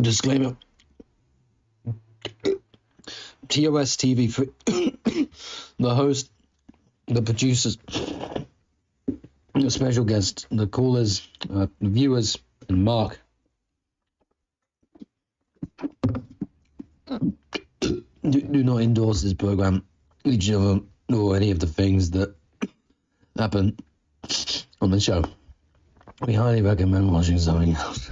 Disclaimer. TOS TV for the host, the producers, the special guests, the callers, the viewers, and Mark. Do not endorse this program, each other, or any of the things that happen on the show. We highly recommend watching something else.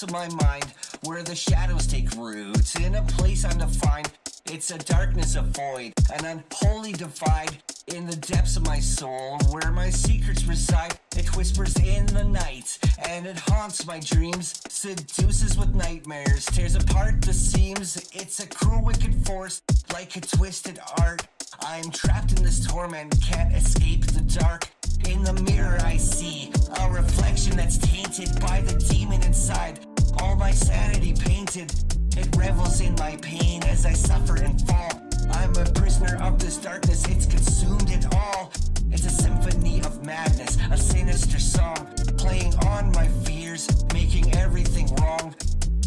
Of my mind, where the shadows take root, in a place undefined. It's a darkness, a void, an unholy divide. In the depths of my soul, where my secrets reside, it whispers in the night, and it haunts my dreams, seduces with nightmares, tears apart the seams. It's a cruel, wicked force, like a twisted art. I'm trapped in this torment, can't escape the dark. In the mirror I see a reflection that's tainted by the demon inside. All my sanity painted, it revels in my pain as I suffer and fall. I'm a prisoner of this darkness, it's consumed it all. It's a symphony of madness, a sinister song, playing on my fears, making everything wrong.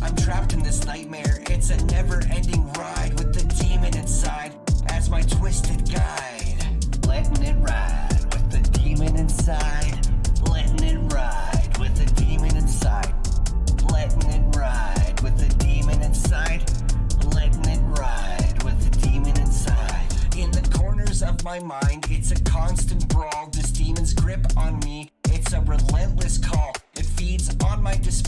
I'm trapped in this nightmare, it's a never-ending ride with the demon inside as my twisted guide. Letting it ride with the demon inside.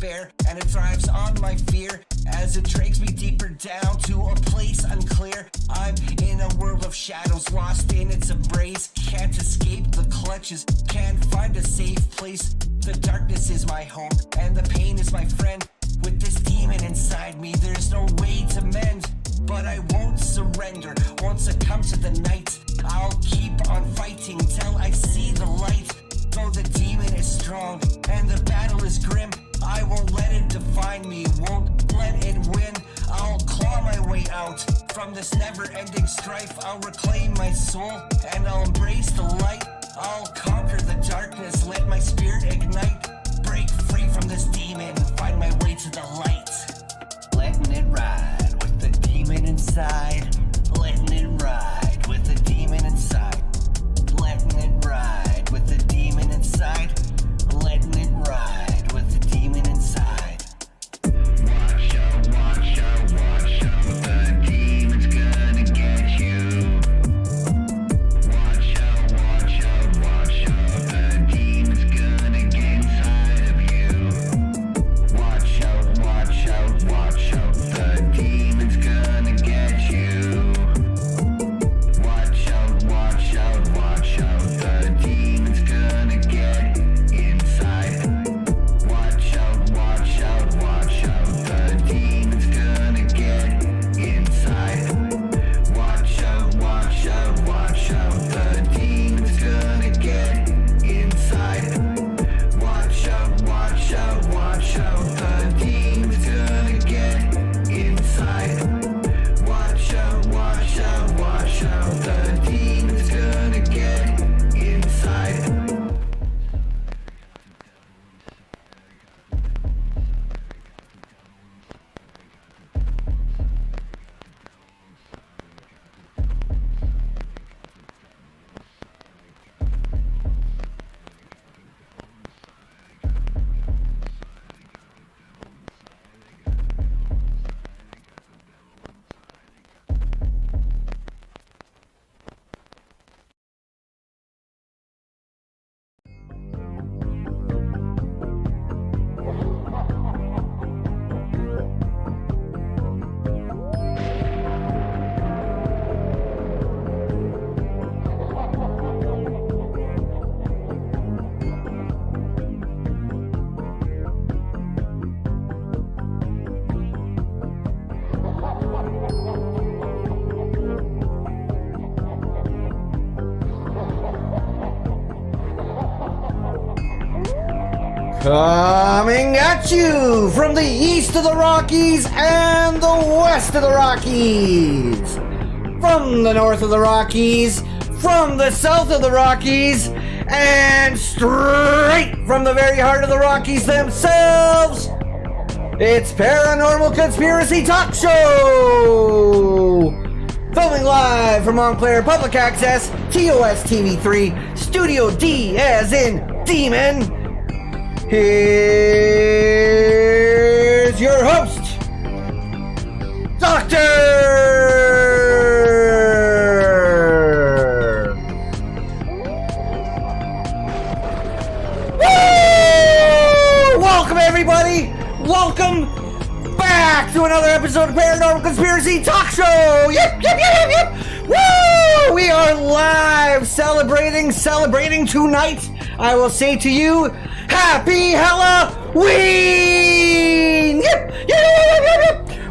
despair, and it thrives on my fear as it drags me deeper down to a place unclear. I'm in a world of shadows, lost in its embrace. Can't escape the clutches, can't find a safe place. The darkness is my home, and the pain is my friend. With this demon inside me, there's no way to mend. But I won't surrender, won't succumb to the night. I'll keep on fighting till I see the light. Though the demon is strong and the battle is grim, I won't let it define me, won't let it win. I'll claw my way out from this never-ending strife. I'll reclaim my soul and I'll embrace the light. I'll conquer the darkness, let my spirit ignite. Break free from this demon, find my way to the light. Letting it ride with the demon inside. Letting it ride with the demon inside. Letting it ride with the demon inside. Letting it ride with the demon inside. Watch out, watch out, watch out. The demon's gonna get you. Watch out, watch out, watch out. The demon's gonna get inside of you. Watch out, watch out, watch out. The demon's gonna get you. Watch out, watch out, watch out. The demon's gonna get inside. Watch out, watch out, watch out. The demon's gonna get inside. Watch out, watch out, watch out. The demon's gonna get inside. Watch out, watch out, watch out. The demon's gonna get inside. Watch out, watch out, watch out. The demon's gonna get inside. Coming at you from the east of the Rockies and the west of the Rockies, from the north of the Rockies, from the south of the Rockies, and straight from the very heart of the Rockies themselves. It's Paranormal Conspiracy Talk Show! Filming live from Montclair Public Access, TOS TV3, Studio D as in Demon. Here's your host, Doctor! Woo! Welcome everybody! Welcome back to another episode of Paranormal Conspiracy Talk Show! Yep! Woo! We are live celebrating tonight. I will say to you, Happy Halloween! Yep!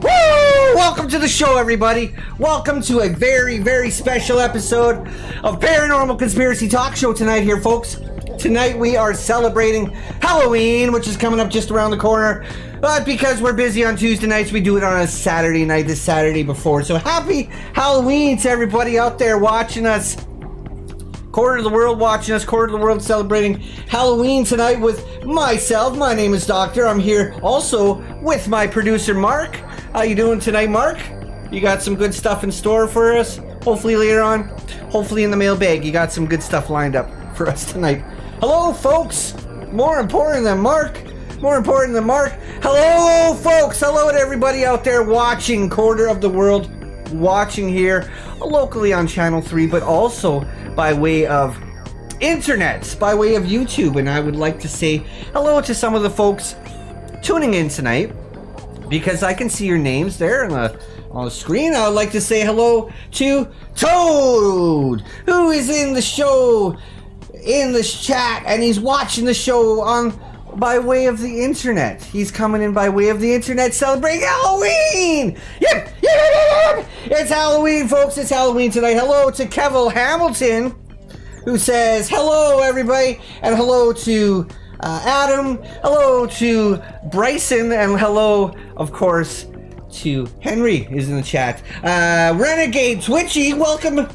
Woo! Welcome to the show, everybody. Welcome to a very, very special episode of Paranormal Conspiracy Talk Show tonight here, folks. Tonight we are celebrating Halloween, which is coming up just around the corner. But because we're busy on Tuesday nights, we do it on a Saturday night, the Saturday before. So happy Halloween to everybody out there watching us. Quarter of the world watching us, quarter of the world celebrating Halloween tonight with myself. My name is Doctor. I'm here also with my producer, Mark. How you doing tonight, Mark? You got some good stuff in store for us? Hopefully later on. Hopefully in the mailbag, you got some good stuff lined up for us tonight. Hello, folks. More important than Mark. Hello, folks. Hello to everybody out there watching, quarter of the world watching here locally on Channel 3, but also by way of internet, by way of YouTube. And I would like to say hello to some of the folks tuning in tonight, because I can see your names there on the screen. I would like to say hello to Toad, who is in the show, in this chat, and he's watching the show by way of the internet. He's coming in by way of the internet celebrating Halloween! Yep! It's Halloween, folks. It's Halloween tonight. Hello to Kevin Hamilton, who says, hello, everybody, and hello to Adam, hello to Bryson, and hello, of course, to Henry is in the chat. Renegade Twitchy, welcome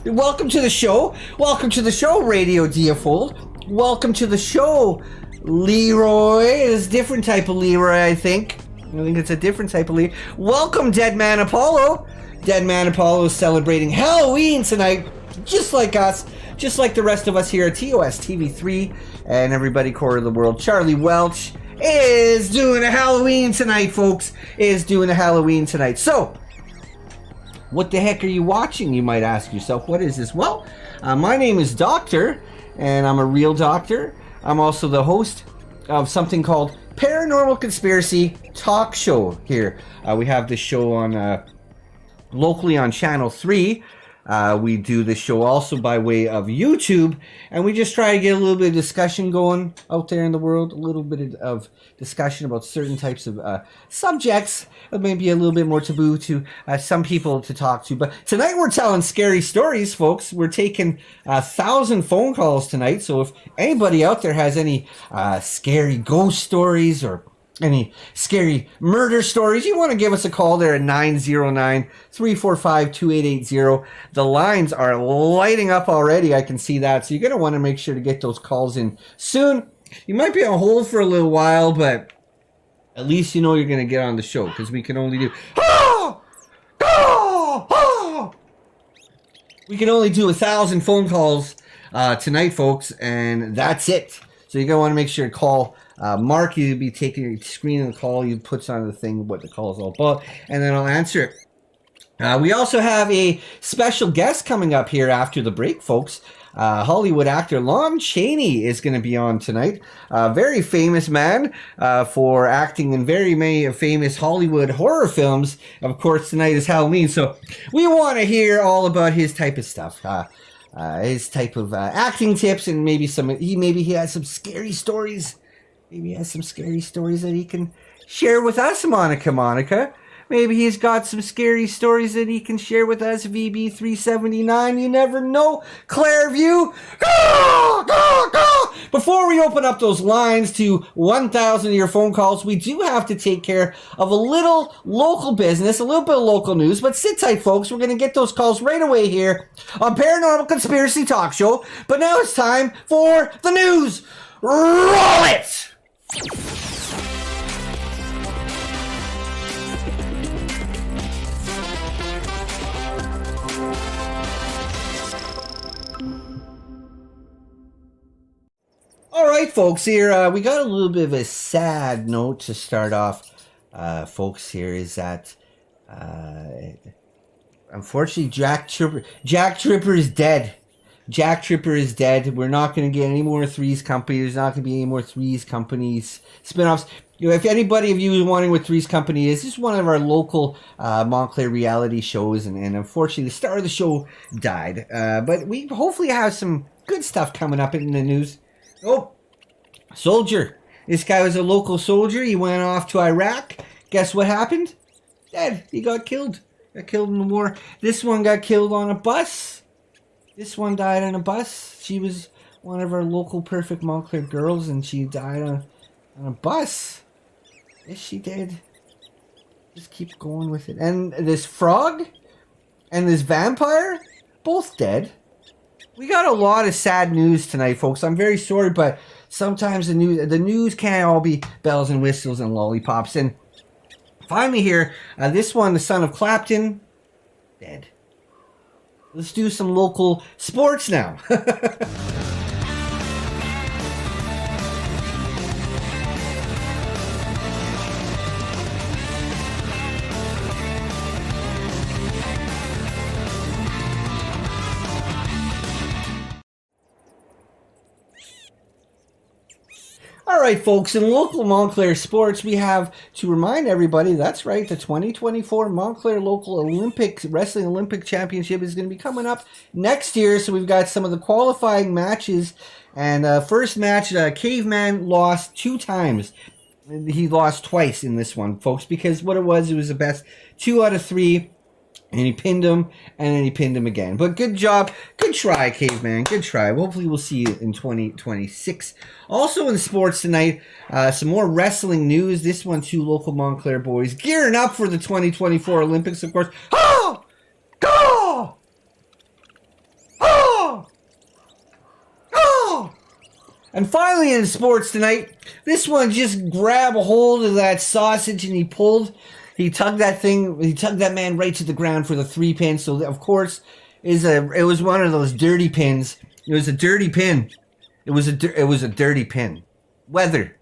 to the show. Welcome to the show, Radio Diafold. Welcome to the show, Leroy. It's a different type of Leroy, I think. It's a different type of Leroy. Welcome, Dead Man Apollo. Dead Man Apollo is celebrating Halloween tonight, just like us, just like the rest of us here at TOS TV3 and everybody core of the world. Charlie Welch is doing a Halloween tonight, folks. Is doing a Halloween tonight. So, what the heck are you watching? You might ask yourself, what is this? Well, my name is Doctor, and I'm a real doctor. I'm also the host of something called Paranormal Conspiracy Talk Show here. We have this show on locally on Channel 3. We do the show also by way of YouTube, and we just try to get a little bit of discussion going out there in the world, a little bit of discussion about certain types of subjects that may be a little bit more taboo to some people to talk to. But tonight we're telling scary stories, folks. We're taking 1,000 phone calls tonight, so if anybody out there has any scary ghost stories or any scary murder stories, you want to give us a call there at 909-345-2880. The lines are lighting up already. I can see that. So you're going to want to make sure to get those calls in soon. You might be on hold for a little while, but at least you know you're going to get on the show, because we can only do... We can only do 1,000 phone calls tonight, folks, and that's it. So you're going to want to make sure to call Mark. You'll be taking screening the call. You puts on the thing what the call is all about, and then I'll answer it. We also have a special guest coming up here after the break, folks. Hollywood actor Lon Chaney is going to be on tonight. Very famous man for acting in very many famous Hollywood horror films. Of course, tonight is Halloween, so we want to hear all about his type of stuff. His type of acting tips, and maybe he has some scary stories. Maybe he has some scary stories that he can share with us, Monica. Maybe he's got some scary stories that he can share with us, VB379. You never know. Clairview. Go! Before we open up those lines to 1,000 of your phone calls, we do have to take care of a little local business, a little bit of local news. But sit tight, folks. We're going to get those calls right away here on Paranormal Conspiracy Talk Show. But now it's time for the news. Roll it! All right, folks, here we got a little bit of a sad note to start off, folks. Here is that unfortunately Jack Tripper is dead. Jack Tripper is dead. We're not going to get any more Threes Company. There's not going to be any more Threes Companies spinoffs. You know, if anybody of you is wondering what Threes Company is, this is one of our local Montclair reality shows, and unfortunately the star of the show died. But we hopefully have some good stuff coming up in the news. Oh, soldier. This guy was a local soldier. He went off to Iraq. Guess what happened? Dead. He got killed. Got killed in the war. This one got killed on a bus. This one died on a bus. She was one of our local perfect Montclair girls, and she died on a bus. Yes, she did. Just keep going with it. And this frog and this vampire, both dead. We got a lot of sad news tonight, folks. I'm very sorry, but sometimes the news can't all be bells and whistles and lollipops. And finally here, this one, the son of Clapton, dead. Let's do some local sports now. All right, folks, in local Montclair sports, we have to remind everybody, that's right, the 2024 Montclair Local Wrestling Olympic Championship is going to be coming up next year. So we've got some of the qualifying matches. And first match, Caveman lost 2 times. He lost twice in this one, folks, because what it was the best 2 out of 3. And he pinned him, and then he pinned him again. But good job. Good try, Caveman. Good try. Hopefully we'll see you in 2026. Also in sports tonight, some more wrestling news. This one, 2 local Montclair boys gearing up for the 2024 Olympics, of course. Oh! Go! Oh! Oh! And finally in sports tonight, this one just grabbed a hold of that sausage and he tugged that man right to the ground for the 3 pin. So of course, it was one of those dirty pins. It was a dirty pin. It was a dirty pin. Weather.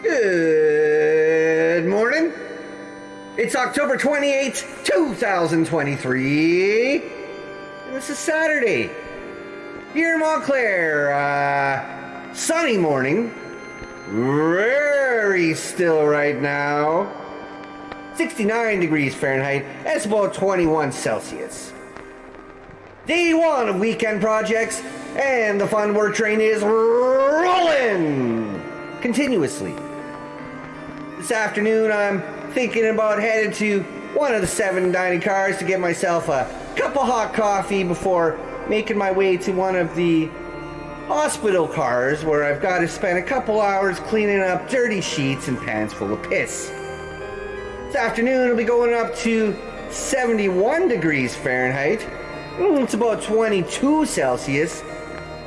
Good morning. It's October 28th, 2023. And this is Saturday. Here in Montclair, sunny morning. Very still right now. 69 degrees Fahrenheit. That's about 21 Celsius. Day 1 of weekend projects, and the fun work train is rolling continuously. This afternoon, I'm thinking about heading to one of the 7 dining cars to get myself a cup of hot coffee before making my way to one of the hospital cars where I've got to spend a couple hours cleaning up dirty sheets and pans full of piss. This afternoon, I'll be going up to 71 degrees Fahrenheit. It's about 22 Celsius.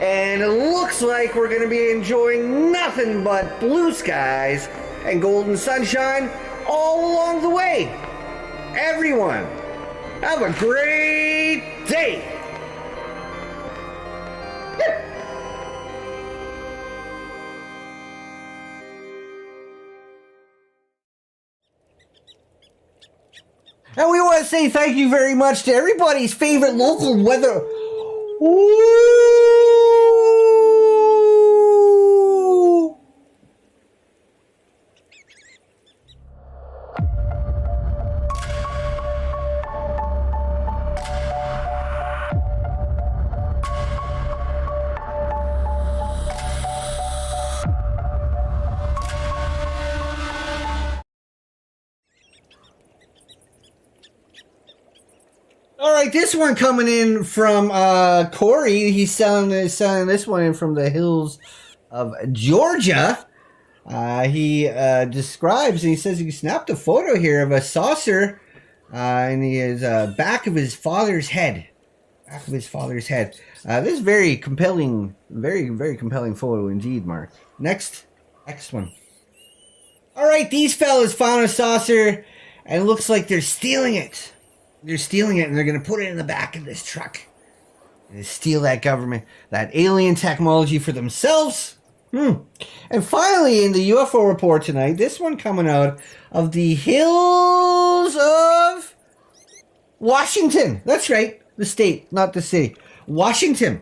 And it looks like we're going to be enjoying nothing but blue skies and golden sunshine all along the way. Everyone, have a great day. And we want to say thank you very much to everybody's favorite local weather. All right, this one coming in from Corey. He's selling this one in from the hills of Georgia. He describes, and he says he snapped a photo here of a saucer in his back of his father's head. Back of his father's head. This is very compelling, very, very compelling photo indeed, Mark. Next one. All right, these fellas found a saucer, and it looks like they're stealing it. They're stealing it, and they're going to put it in the back of this truck. They steal that government, that alien technology for themselves. And finally, in the UFO report tonight, this one coming out of the hills of Washington. That's right, the state, not the city. Washington.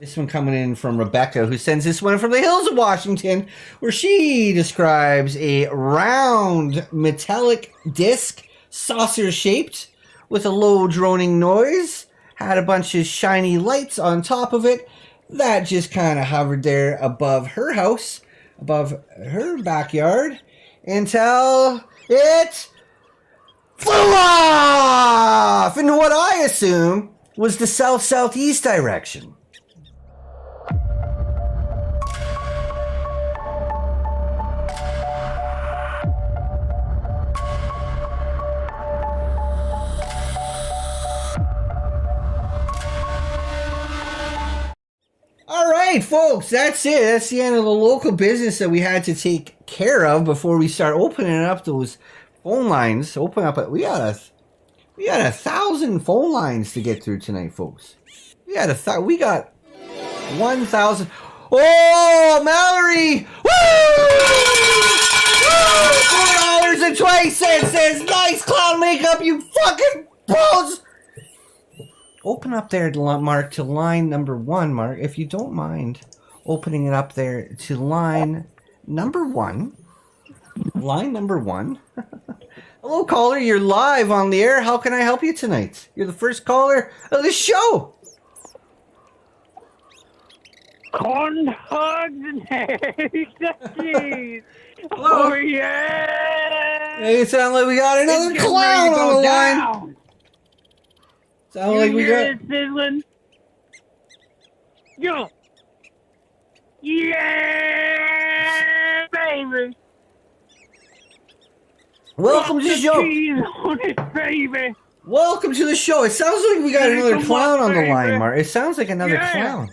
This one coming in from Rebecca, who sends this one from the hills of Washington, where she describes a round metallic disc, saucer-shaped, with a low droning noise, had a bunch of shiny lights on top of it, that just kind of hovered there above her house, above her backyard, until it flew off in what I assume was the south-southeast direction. All right, folks, that's it. That's the end of the local business that we had to take care of before we start opening up those phone lines. We got 1,000 phone lines to get through tonight, folks. We got 1,000. Oh, Mallory! Woo! $4.20 says, nice clown makeup, you fucking balls! Open up there, Mark, to line number 1, Mark, if you don't mind opening it up there to line number 1. Line number 1. Hello, caller. You're live on the air. How can I help you tonight? You're the first caller of the show. Corn hugs and cheese. Hello. Oh, yeah. Hey, it sounds like we got another It's clown getting on the ready to go line. down. Sound like we You got. hear it sizzling? Yo. Yeah, baby. Welcome to the show. Cheese on it, baby. Welcome to the show. It sounds like we got another clown on the line, Mark. It sounds like another Yeah. clown.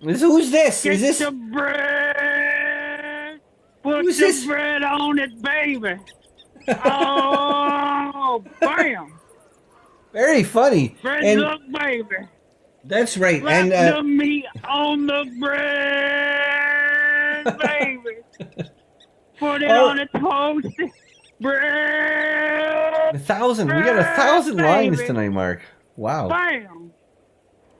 Who's this? Get Is this? the bread. Put Who's the this? bread on it, baby. Oh, bam. Very funny. Bread And up, baby. that's right. Slap And the meat on the bread, baby. Put it Oh. on a toasted bread. 1,000. We got 1,000 lines Baby. tonight, Mark. Wow. Bam.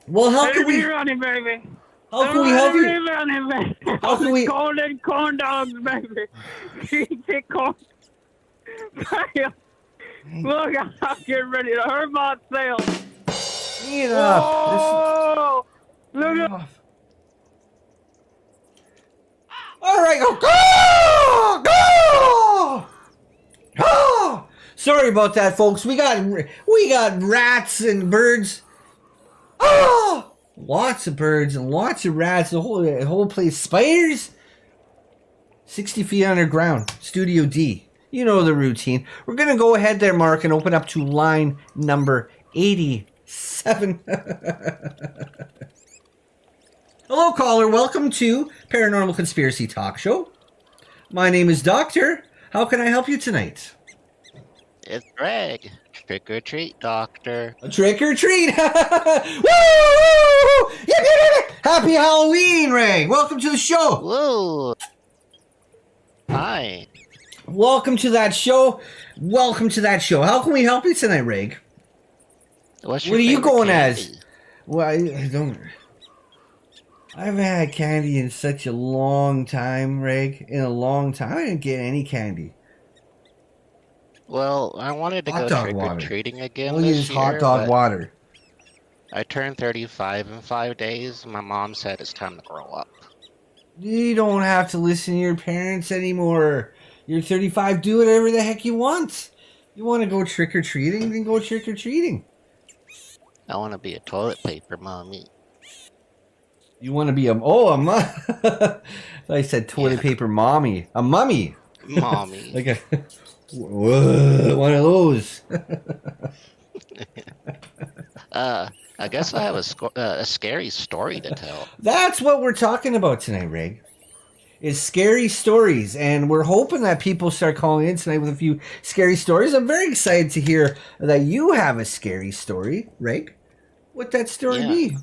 Well, how can Baby we? running, baby. How can we help you? Running, baby. How can we- Golden corn dogs, baby. Cheesy corn. Bam. Look, I'm getting ready to hurt myself. Get up. Oh, look This- at off. All right, go, go, go. Oh, sorry about that, folks. We got rats and birds. Oh, lots of birds and lots of rats. The whole place. Spiders. 60 feet underground. Studio D. You know the routine. We're gonna go ahead there, Mark, and open up to line number 87. Hello, caller. Welcome to Paranormal Conspiracy Talk Show. My name is Doctor. How can I help you tonight? It's Greg. Trick or treat, Doctor. A trick or treat! Woo! Yip, yip, yip. Happy Halloween, Ray! Welcome to the show. Whoa. Hi. Welcome to that show. Welcome to that show. How can we help you tonight, Ray? What's your What are you favorite going candy? as? Well, I don't. I haven't had candy in such a long time, Ray. In a long time, I didn't get any candy. Well, I wanted to Hot go dog trick water. or treating again We'll this use year. hot dog but water. I turned 35 in 5 days. My mom said it's time to grow up. You don't have to listen to your parents anymore. You're 35. Do whatever the heck you want. You want to go trick or treating? Then go trick or treating. I want to be a toilet paper mommy. You want to be a mom? I said toilet paper mommy. A mummy. Mommy. Like a whoa, one of those. I guess I have a scary story to tell. That's what we're talking about tonight, Ray. Is scary stories, and we're hoping that people start calling in tonight with a few scary stories. I'm very excited to hear that you have a scary story, Ray. What that story Yeah. be?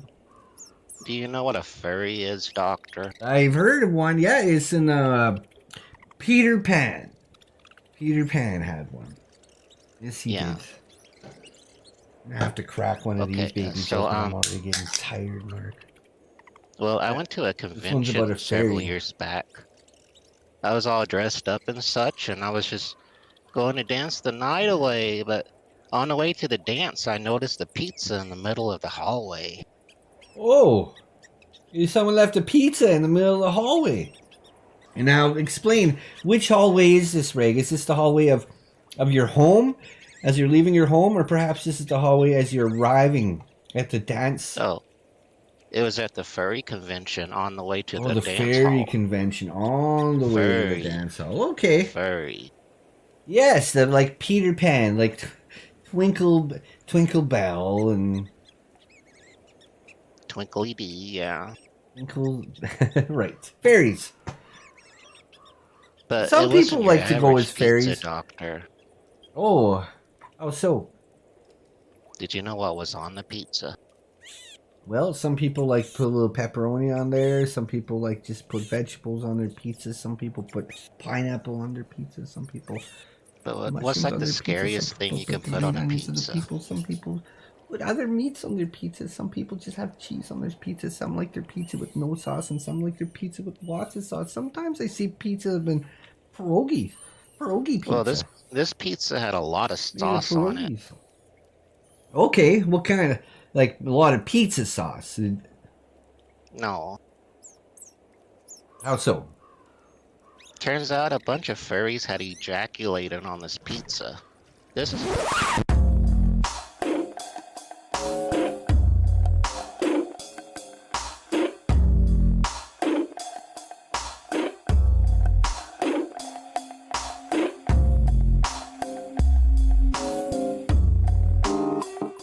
Do you know what a furry is, Doctor? I've heard of one. Yeah, it's in Peter Pan. Peter Pan had one. Yes, he Yeah. did. I have to crack one of these Okay, babies. so, I'm already getting tired, Mark. Well, I went to a one's convention about a several fairy. years back. I was all dressed up and such, and I was just going to dance the night away, but on the way to the dance, I noticed a pizza in the middle of the hallway. Oh, someone left a pizza in the middle of the hallway. And now explain, which hallway is this, Ray? Is this the hallway of your home as you're leaving your home, or perhaps this is the hallway as you're arriving at the dance? So, it was at the furry convention on the way to Oh, the the dance fairy hall. convention on the way to Furry. the dance hall. Okay. Furry. Yes, the like Peter Pan, like Twinkle Bell and Twinkly Dee, yeah. Twinkle right. Fairies. But Some it wasn't people your like to go average as fairies. pizza, Doctor. Oh. So Did you know what was on the pizza? Well, some people like put a little pepperoni on there. Some people like just put vegetables on their pizzas. Some people put pineapple on their pizzas. Some people But what's mushrooms like on the their pizza. scariest Some thing people you can put put green on a onions on pizza? the people. Some people put other meats on their pizzas. Some people just have cheese on their pizza. Some like their pizza with no sauce, and some like their pizza with lots of sauce. Sometimes I see pizza and pierogi pizza. Well, this pizza had a lot of sauce on it. Okay, what kind of, like, a lot of pizza sauce? No. How so? Turns out a bunch of furries had ejaculated on this pizza. This is...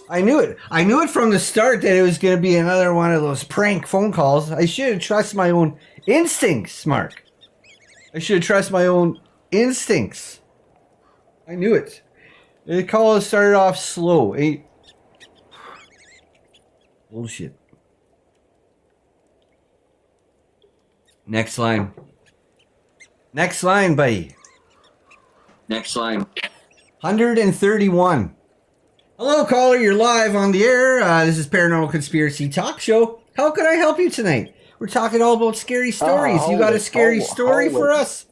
I knew it. I knew it from the start that it was going to be another one of those prank phone calls. I should have trusted my own instincts, Mark. I should have trusted my own instincts. I knew it. The call started off slow. Bullshit. Next line. Next line, buddy. Next line. 131. Hello, caller. You're live on the air. This is Paranormal Conspiracy Talk Show. How can I help you tonight? We're talking all about scary stories. You got a scary story for us?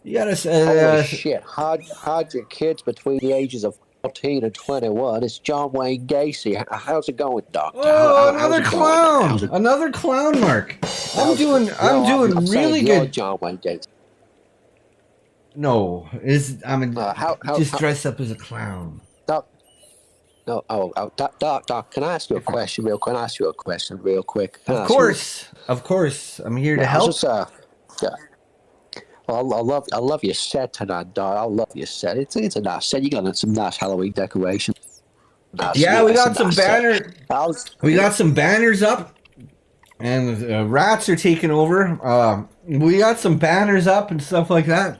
You got a... Holy shit. Hide your kids between the ages of 14 and 21. It's John Wayne Gacy. How's it going, Doctor? Oh, another clown. Another clown, Mark. I'm doing really good. John Wayne Gacy. No, just dressed up as a clown. Doc, Doc, can I ask you a question real quick? Of course. I'm here to help. Well, I love your set tonight, Doc. I love your set. It's a nice set. You got some nice Halloween decorations. We got some banners. We got some banners up, and the rats are taking over. We got some banners up and stuff like that.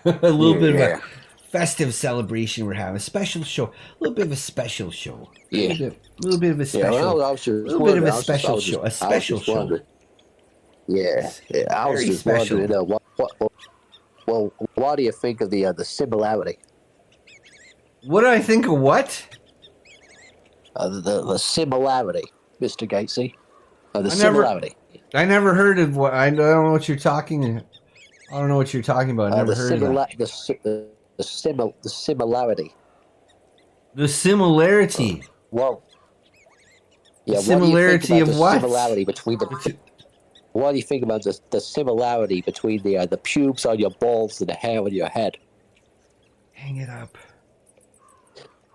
A little bit of a festive celebration we're having. A special show. A little bit of a special show. Yeah. A little bit of a special. A special show. Yeah. I was just wondering, what do you think of the similarity? What do I think of what? The similarity, Mr. Gatesy. Similarity. I never heard of what. I don't know what you're talking. I don't know what you're talking about. I never heard of that. The similarity. The similarity. Well, yeah. Similarity of what? Similarity between the. What do you think about the similarity between the pubes on your balls and the hair on your head? Hang it up.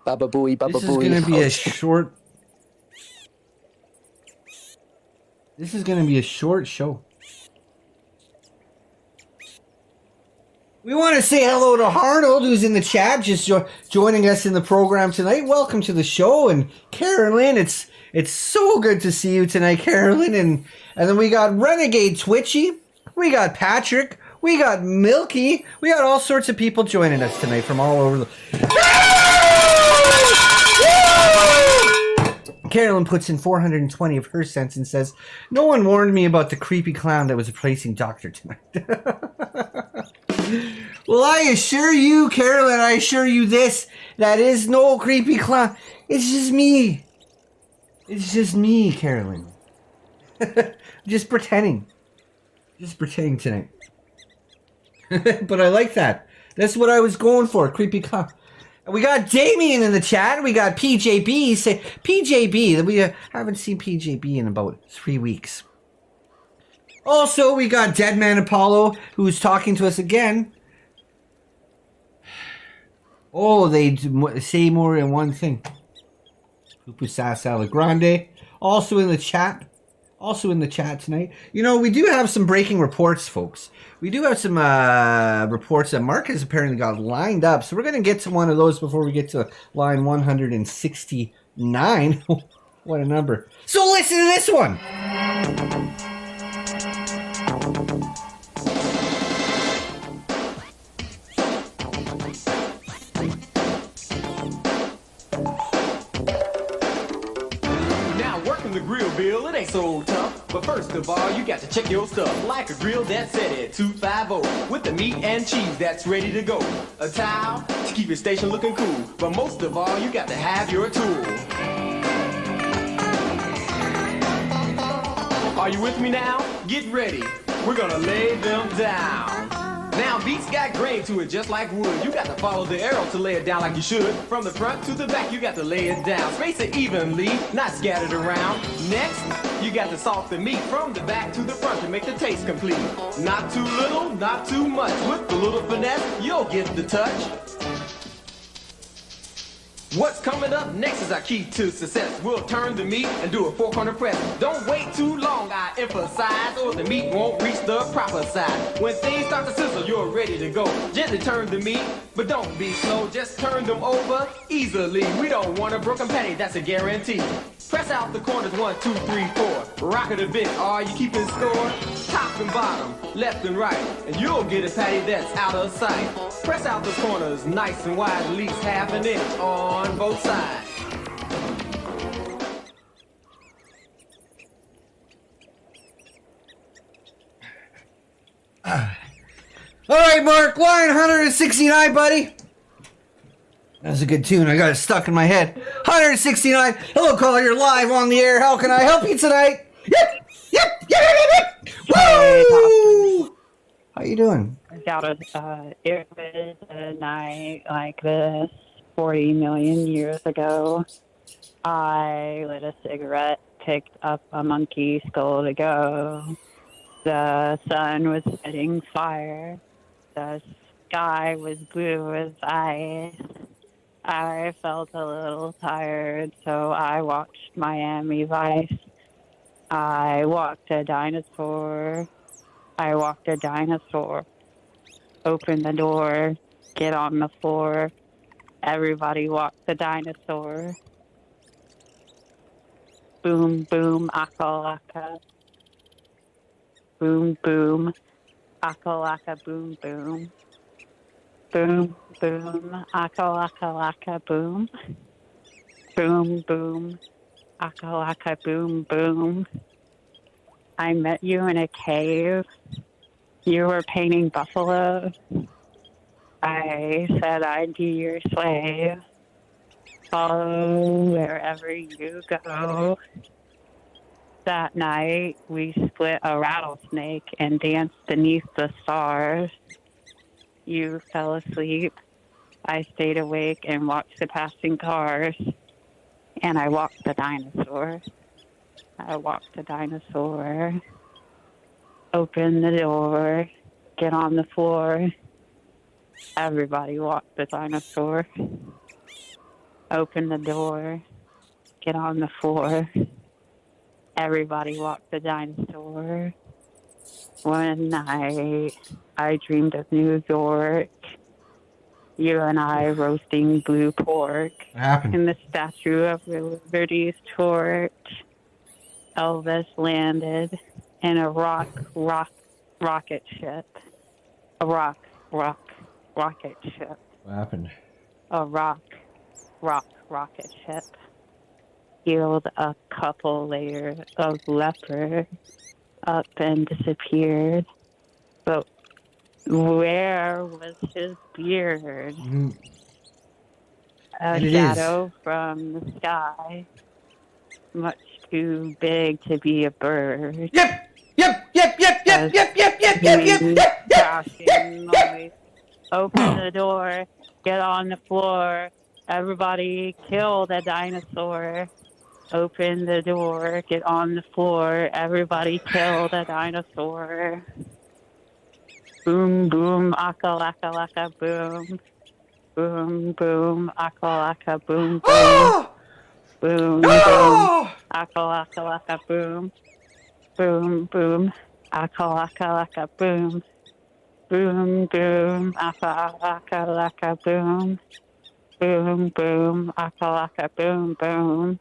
Baba booey, baba booey. This is going to be a short. This is going to be a short show. We want to say hello to Arnold, who's in the chat, just joining us in the program tonight. Welcome to the show. And Carolyn, it's so good to see you tonight, Carolyn. And then we got Renegade Twitchy. We got Patrick. We got Milky. We got all sorts of people joining us tonight from all over the... Carolyn puts in 420 of her cents and says, no one warned me about the creepy clown that was replacing Doctor tonight. Well, I assure you, Carolyn, I assure you this, that is no creepy clown. It's just me. It's just me, Carolyn. Just pretending. Just pretending tonight. But I like that. That's what I was going for, creepy clown. We got Damien in the chat. We got PJB. Say PJB. We haven't seen PJB in about 3 weeks. Also, we got Deadman Apollo, who's talking to us again. Oh, they say more than one thing. Pupusas Grande. Also in the chat. Also in the chat tonight. You know, we do have some breaking reports, folks. We do have some reports that Mark has apparently got lined up. So we're going to get to one of those before we get to line 169. What a number. So listen to this one. so tough. But first of all, you got to check your stuff. Like a grill that's set at 250 with the meat and cheese that's ready to go. A towel to keep your station looking cool. But most of all, you got to have your tool. Are you with me now? Get ready. We're gonna lay them down. Now, beats got grain to it just like wood. You got to follow the arrow to lay it down like you should. From the front to the back, you got to lay it down. Space it evenly, not scattered around. Next, you got to salt the meat from the back to the front to make the taste complete. Not too little, not too much. With a little finesse, you'll get the touch. What's coming up next is our key to success. We'll turn the meat and do a 4-corner press. Don't wait too long, I emphasize, or the meat won't reach the proper size. When things start to sizzle, you're ready to go. Gently turn the meat, but don't be slow. Just turn them over easily. We don't want a broken patty, that's a guarantee. Press out the corners 1, 2, 3, 4. Rock it a bit, are you keeping score? Top and bottom, left and right, and you'll get a patty that's out of sight. Press out the corners nice and wide, at least half an inch on both sides. All right, Mark, line 169, buddy. That was a good tune. I got it stuck in my head. 169. Hello, caller. You're live on the air. How can I help you tonight? Yep. Woo! How you doing? It was a night like this 40 million years ago. I lit a cigarette, picked up a monkey skull to go. The sun was spitting fire. The sky was blue as ice. I felt a little tired, so I watched Miami Vice. I walked a dinosaur. Open the door, get on the floor. Everybody walk the dinosaur. Boom, boom, aka-laka. Boom, boom, aka-laka, boom, boom. Boom, boom, aka-laka-laka, boom. Boom, boom, aka-laka, boom, boom. I met you in a cave. You were painting buffalo. I said I'd be your slave. Follow wherever you go. That night, we split a rattlesnake and danced beneath the stars. You fell asleep. I stayed awake and watched the passing cars. And I walked the dinosaur. Open the door. Get on the floor. Everybody walk the dinosaur. Open the door. Get on the floor. Everybody walk the dinosaur. One night, I dreamed of New York. You and I roasting blue pork. What happened? In the Statue of Liberty's torch. Elvis landed in a rocket ship. A rocket ship. What happened? A rocket ship. Healed a couple layers of leopard up and disappeared. But where was his beard? A shadow from the sky. Much too big to be a bird. Yep. Crashing noise. Open the door. Get on the floor. Everybody kill the dinosaur. Open the door. Get on the floor. Everybody kill the dinosaur. Boom, boom, aka-laka, laka, boom. Boom, boom, aka-laka, boom, boom. Boom, boom, aka-laka, laka, boom. Boom, boom, aka-laka, laka, boom. Boom, boom, aka-laka, laka, boom. Boom, boom, aka-laka, boom, boom.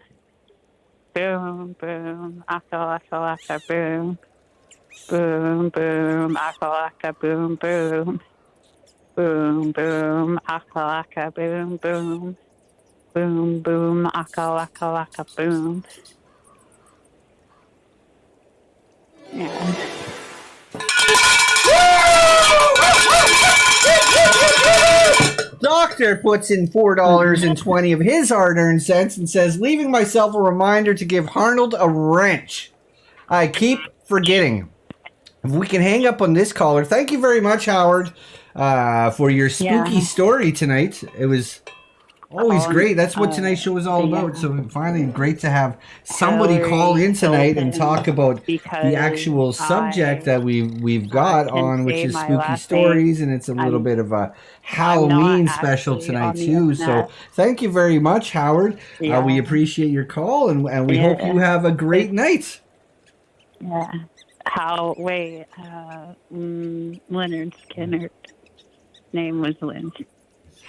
Boom, boom, aka-laka, laka, boom. Boom, boom, aka-laka, boom, boom. Boom, boom, aka-laka, boom, boom. Boom, boom, aka-laka, laka, boom. Yeah. Doctor puts in $4.20 of his hard-earned cents and says, leaving myself a reminder to give Arnold a wrench. I keep forgetting. If we can hang up on this caller. Thank you very much, Howard, for your spooky story tonight. It was always great. That's what tonight's show is all about. So finally, great to have somebody call in tonight and talk about the actual subject that we've got on, which is spooky stories, and it's a little bit of a Halloween special tonight too. So thank you very much, Howard. We appreciate your call, and we hope you have a great night. Yeah. Leonard Skinner's name was Lynn.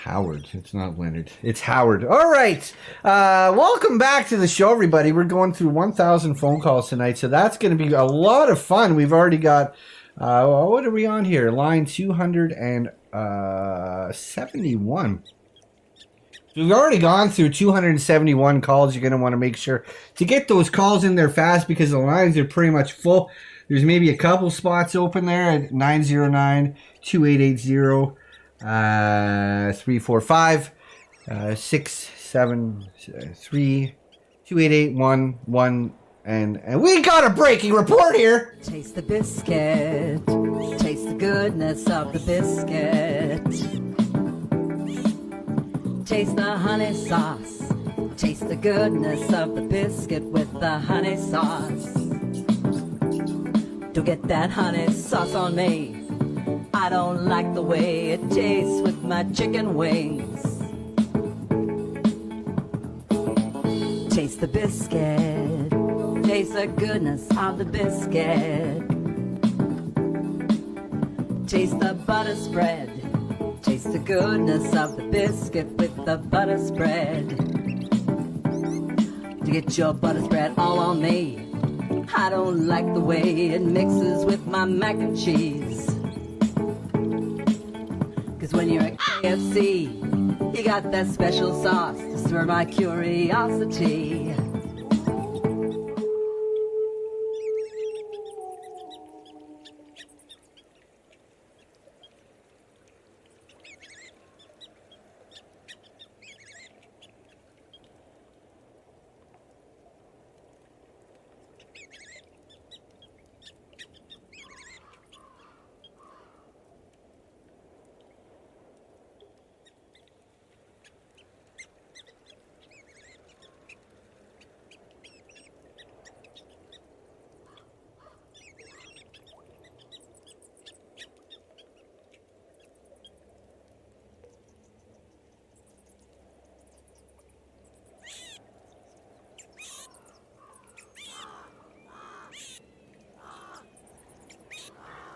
Howard. It's not Leonard. It's Howard. All right. Welcome back to the show, everybody. We're going through 1,000 phone calls tonight, so that's going to be a lot of fun. We've already got, what are we on here? Line 271. We've already gone through 271 calls. You're going to want to make sure to get those calls in there fast because the lines are pretty much full. There's maybe a couple spots open there at 909-2880. 345 673 2881 and we got a breaking report here. Taste the biscuit, taste the goodness of the biscuit, taste the honey sauce, taste the goodness of the biscuit with the honey sauce. Don't get that honey sauce on me, I don't like the way it tastes with my chicken wings. Taste the biscuit, taste the goodness of the biscuit. Taste the butter spread, taste the goodness of the biscuit with the butter spread. To get your butter spread all on me, I don't like the way it mixes with my mac and cheese. When you're at KFC, you got that special sauce to stir my curiosity.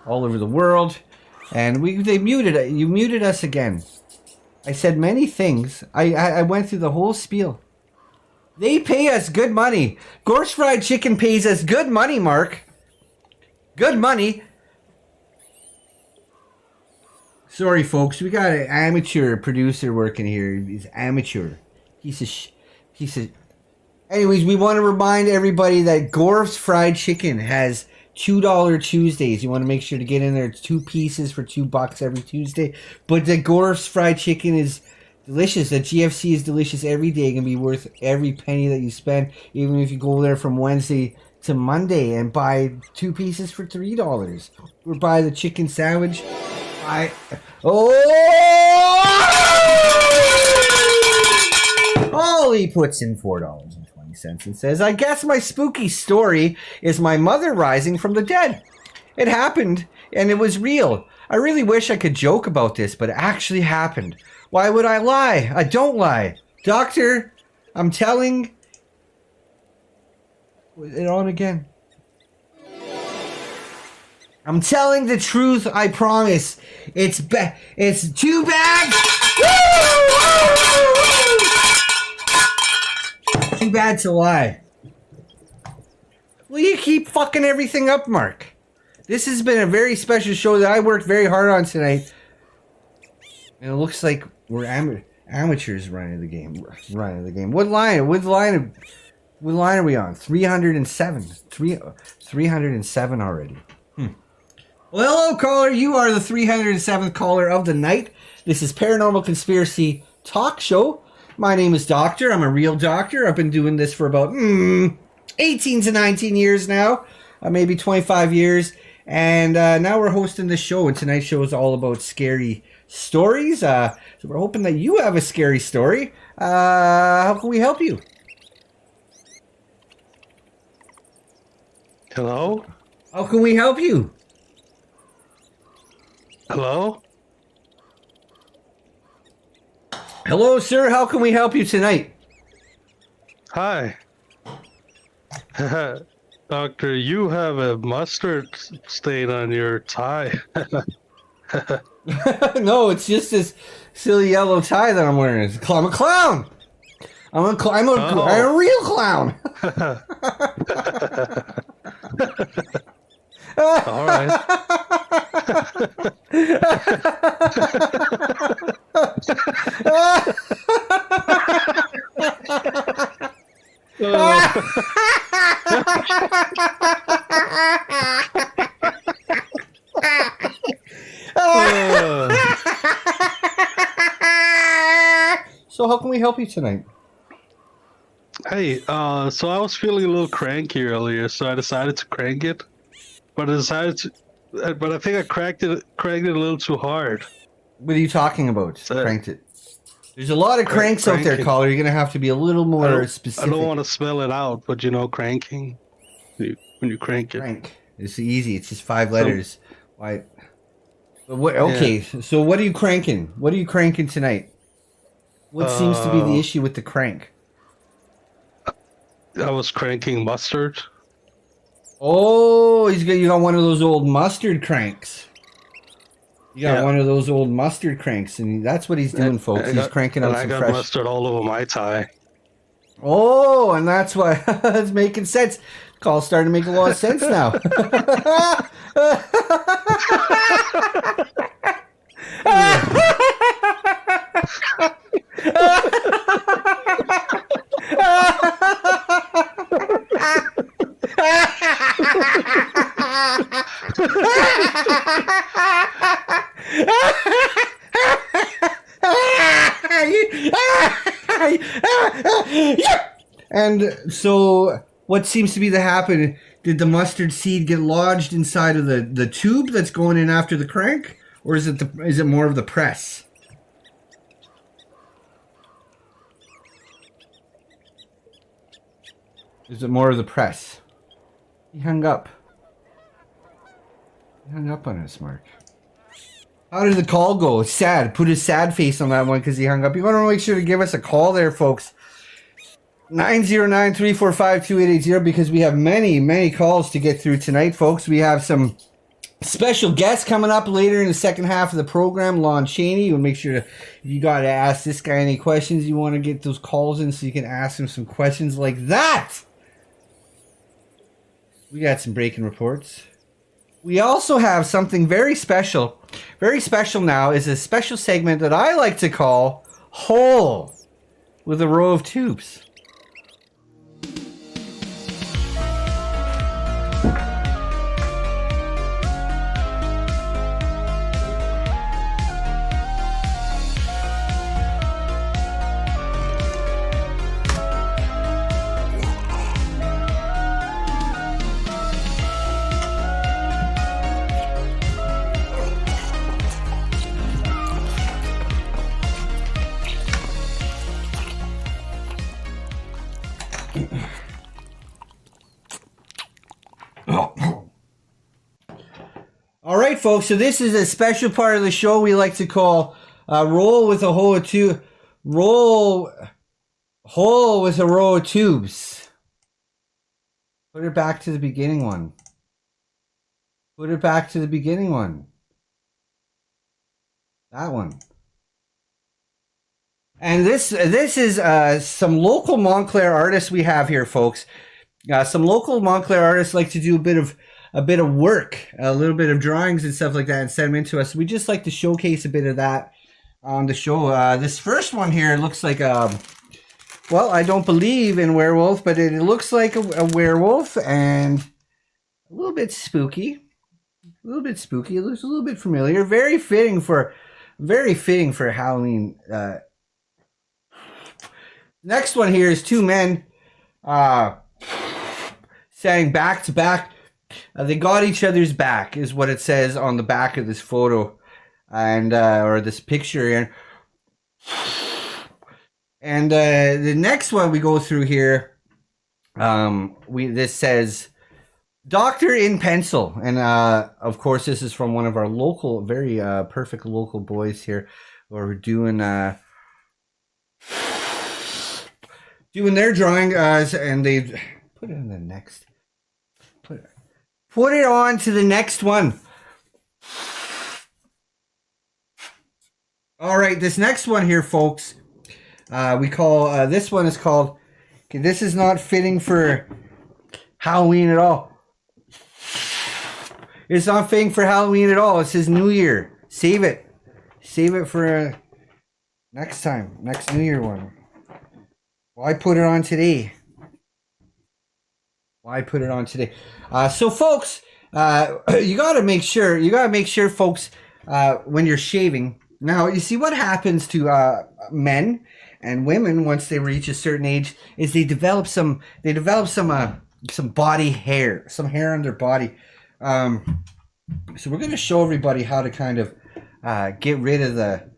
All over the world, and you muted us again. I said many things. I went through the whole spiel. They pay us good money. Gorse Fried Chicken pays us good money, Mark. Good money. Sorry, folks. We got an amateur producer working here. He's amateur. He's a. Anyways, we want to remind everybody that Gorse Fried Chicken has $2 Tuesdays. You want to make sure to get in there. It's 2 pieces for $2 every Tuesday. But the Gorse Fried Chicken is delicious. The GFC is delicious every day. It can be worth every penny that you spend, even if you go there from Wednesday to Monday and buy 2 pieces for $3. Or buy the chicken sandwich. Ollie puts in $4.20 and says, I guess my spooky story is my mother rising from the dead. It happened, and it was real. I really wish I could joke about this, but it actually happened. Why would I lie? I don't lie. Doctor, I'm telling... it on again. I'm telling the truth, I promise. It's too bad. Too bad to lie. Will you keep fucking everything up, Mark? This has been a very special show that I worked very hard on tonight. And it looks like we're amateurs running the game. What line? What line are we on? 307. 307 already. Well, hello, caller. You are the 307th caller of the night. This is Paranormal Conspiracy Talk Show. My name is Doctor. I'm a real doctor. I've been doing this for about 18 to 19 years now. Maybe 25 years. And now we're hosting this show. And tonight's show is all about scary stories. So we're hoping that you have a scary story. How can we help you? Hello? How can we help you? Hello? Hello, sir. How can we help you tonight? Hi. Doctor, you have a mustard stain on your tie. No, it's just this silly yellow tie that I'm wearing. I'm a clown. I'm a real clown. All right. So how can we help you tonight? Hey, so I was feeling a little cranky earlier, so I decided to crank it. But I think I cranked it a little too hard. What are you talking about? Cranked it. There's a lot of cranks out there, caller. You're gonna have to be a little more specific. I don't want to spell it out, but you know, cranking. When you crank it. Crank. It's easy. It's just 5 letters. Why? What? Okay. Yeah. So what are you cranking? What are you cranking tonight? What seems to be the issue with the crank? I was cranking mustard. Oh, you got one of those old mustard cranks. You got one of those old mustard cranks, and that's what he's doing, folks. He's cranking out some fresh. I got mustard all over my tie. Oh, and that's why it's making sense. Call's starting to make a lot of sense now. And so what seems to be the happen? Did the mustard seed get lodged inside of the tube that's going in after the crank, or is it more of the press? Is it more of the press? He hung up. He hung up on us, Mark. How did the call go? Sad. Put his sad face on that one because he hung up. You want to make sure to give us a call there, folks. 909-345-2880 because we have many calls to get through tonight, folks. We have some special guests coming up later in the second half of the program. Lon Chaney. We'll make sure to, if you got to ask this guy any questions, you want to get those calls in so you can ask him some questions like that. We got some breaking reports. We also have something very special. Very special now is a special segment that I like to call Hole with a Row of Tubes. All right, folks. So this is a special part of the show we like to call "Roll with a Hole of Tubes." Hole with a row of tubes. Put it back to the beginning one. Put it back to the beginning one. That one. And this is some local Montclair artists we have here, folks. Some local Montclair artists like to do a bit of work, a little bit of drawings and stuff like that, and send them into us. We just like to showcase a bit of that on the show. This first one here looks like Well, I don't believe in werewolf, but it looks like a werewolf and a little bit spooky. A little bit spooky. It looks a little bit familiar. Very fitting for Halloween. Next one here is two men standing back to back. They got each other's back, is what it says on the back of this photo, and or this picture here. And the next one we go through here, this says Doctor in pencil, and of course this is from one of our local, very perfect local boys here, who are doing their drawing, and they put it in the next. Put it on to the next one. All right, this next one here, folks. We call this one is called. Okay, this is not fitting for Halloween at all. It's not fitting for Halloween at all. It says New Year. Save it. Save it for next time. Next New Year one. Why put it on today? Why put it on today? So, folks, you gotta make sure, folks, when you're shaving. Now, you see what happens to men and women once they reach a certain age is they develop some body hair, some hair on their body. So we're gonna show everybody how to kind of get rid of that.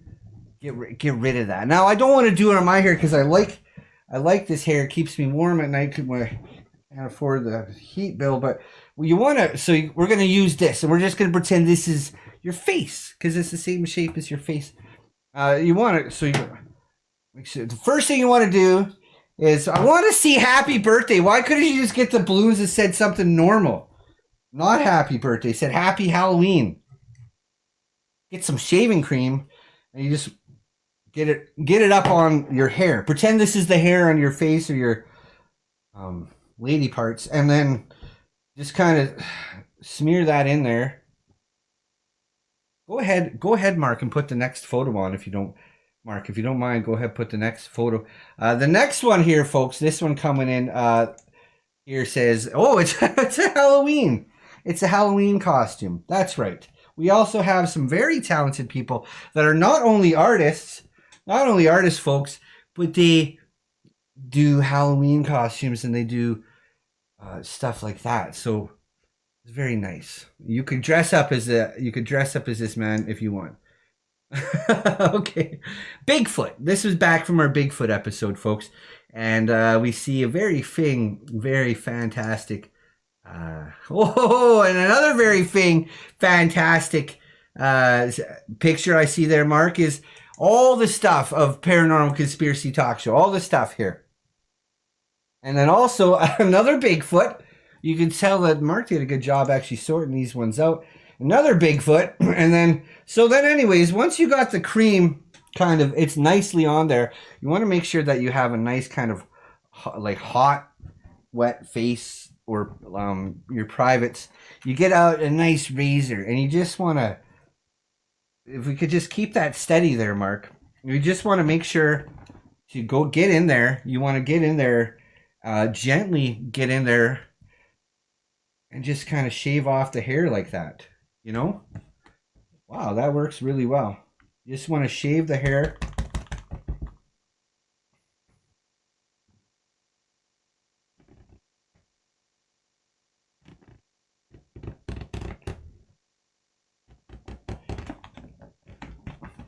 Now, I don't want to do it on my hair because I like this hair. It keeps me warm at night because I can't afford the heat bill. But you want to, so we're gonna use this, and we're just gonna pretend this is your face because it's the same shape as your face. You want to, so the first thing you want to do is, I want to see happy birthday. Why couldn't you just get the balloons that said something normal? Not happy birthday, said happy Halloween. Get some shaving cream and you just get it up on your hair. Pretend this is the hair on your face or your lady parts, and then just kind of smear that in there. Go ahead, Mark, and put the next photo on if you don't. Mark, if you don't mind, go ahead, put the next photo. The next one here, folks, this one coming in here says, oh, it's a Halloween. It's a Halloween costume. That's right. We also have some very talented people that are not only artists, folks, but they do Halloween costumes and they do stuff like that. So it's very nice. You could dress up as this man if you want. Okay, Bigfoot. This was back from our Bigfoot episode, folks, and we see a very fantastic. And another very fantastic picture I see there, Mark, is all the stuff of Paranormal Conspiracy Talk Show. All the stuff here, and then also another Bigfoot. You can tell that Mark did a good job actually sorting these ones out. Another Bigfoot, and then anyways, once you got the cream kind of, it's nicely on there, you want to make sure that you have a nice kind of like hot, wet face, or your privates. You get out a nice razor, and you just want to, if we could just keep that steady there, Mark, you just want to make sure to go get in there. You want to get in there, gently get in there, and just kind of shave off the hair like that. You know? Wow, that works really well. You just want to shave the hair.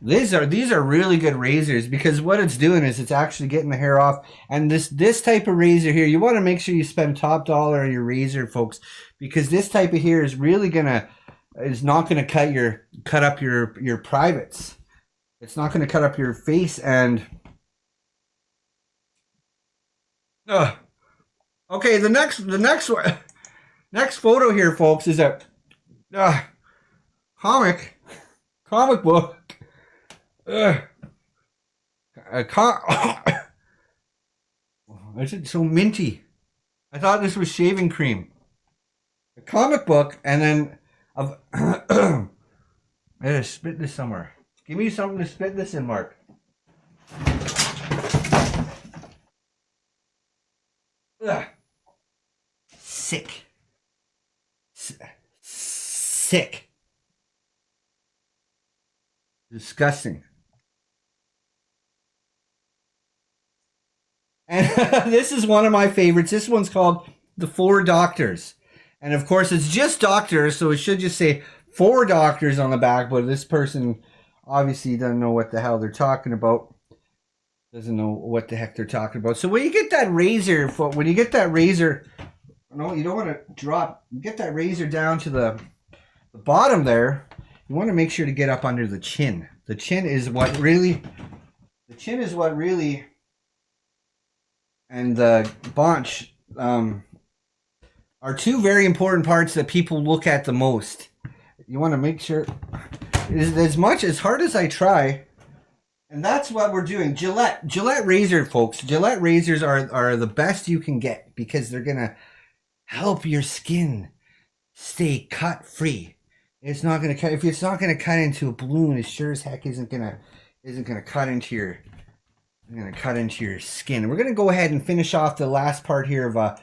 These are really good razors, because what it's doing is it's actually getting the hair off. And this type of razor here, you want to make sure you spend top dollar on your razor, folks, because this type of hair is really not gonna cut up your privates. It's not gonna cut up your face. And okay, the next photo here, folks, is a comic book. Is it so minty? I thought this was shaving cream. A comic book, and then I gotta spit this somewhere. Give me something to spit this in, Mark. Ugh. Sick. Sick. Disgusting. And this is one of my favorites. This one's called The Four Doctors. And of course, it's just doctors, so it should just say 4 doctors on the back, but this person obviously doesn't know what the hell they're talking about. Doesn't know what the heck they're talking about. So when you get that razor, no, you don't want to drop, get that razor down to the bottom there. You want to make sure to get up under the chin. The chin is what really, and the paunch are 2 very important parts that people look at the most. You want to make sure, as hard as I try, and that's what we're doing. Gillette razor, folks. Gillette razors are the best you can get because they're going to help your skin stay cut free. It's not going to cut, if it's not going to cut into a balloon, it sure as heck isn't going to cut into your, skin. We're going to go ahead and finish off the last part here of a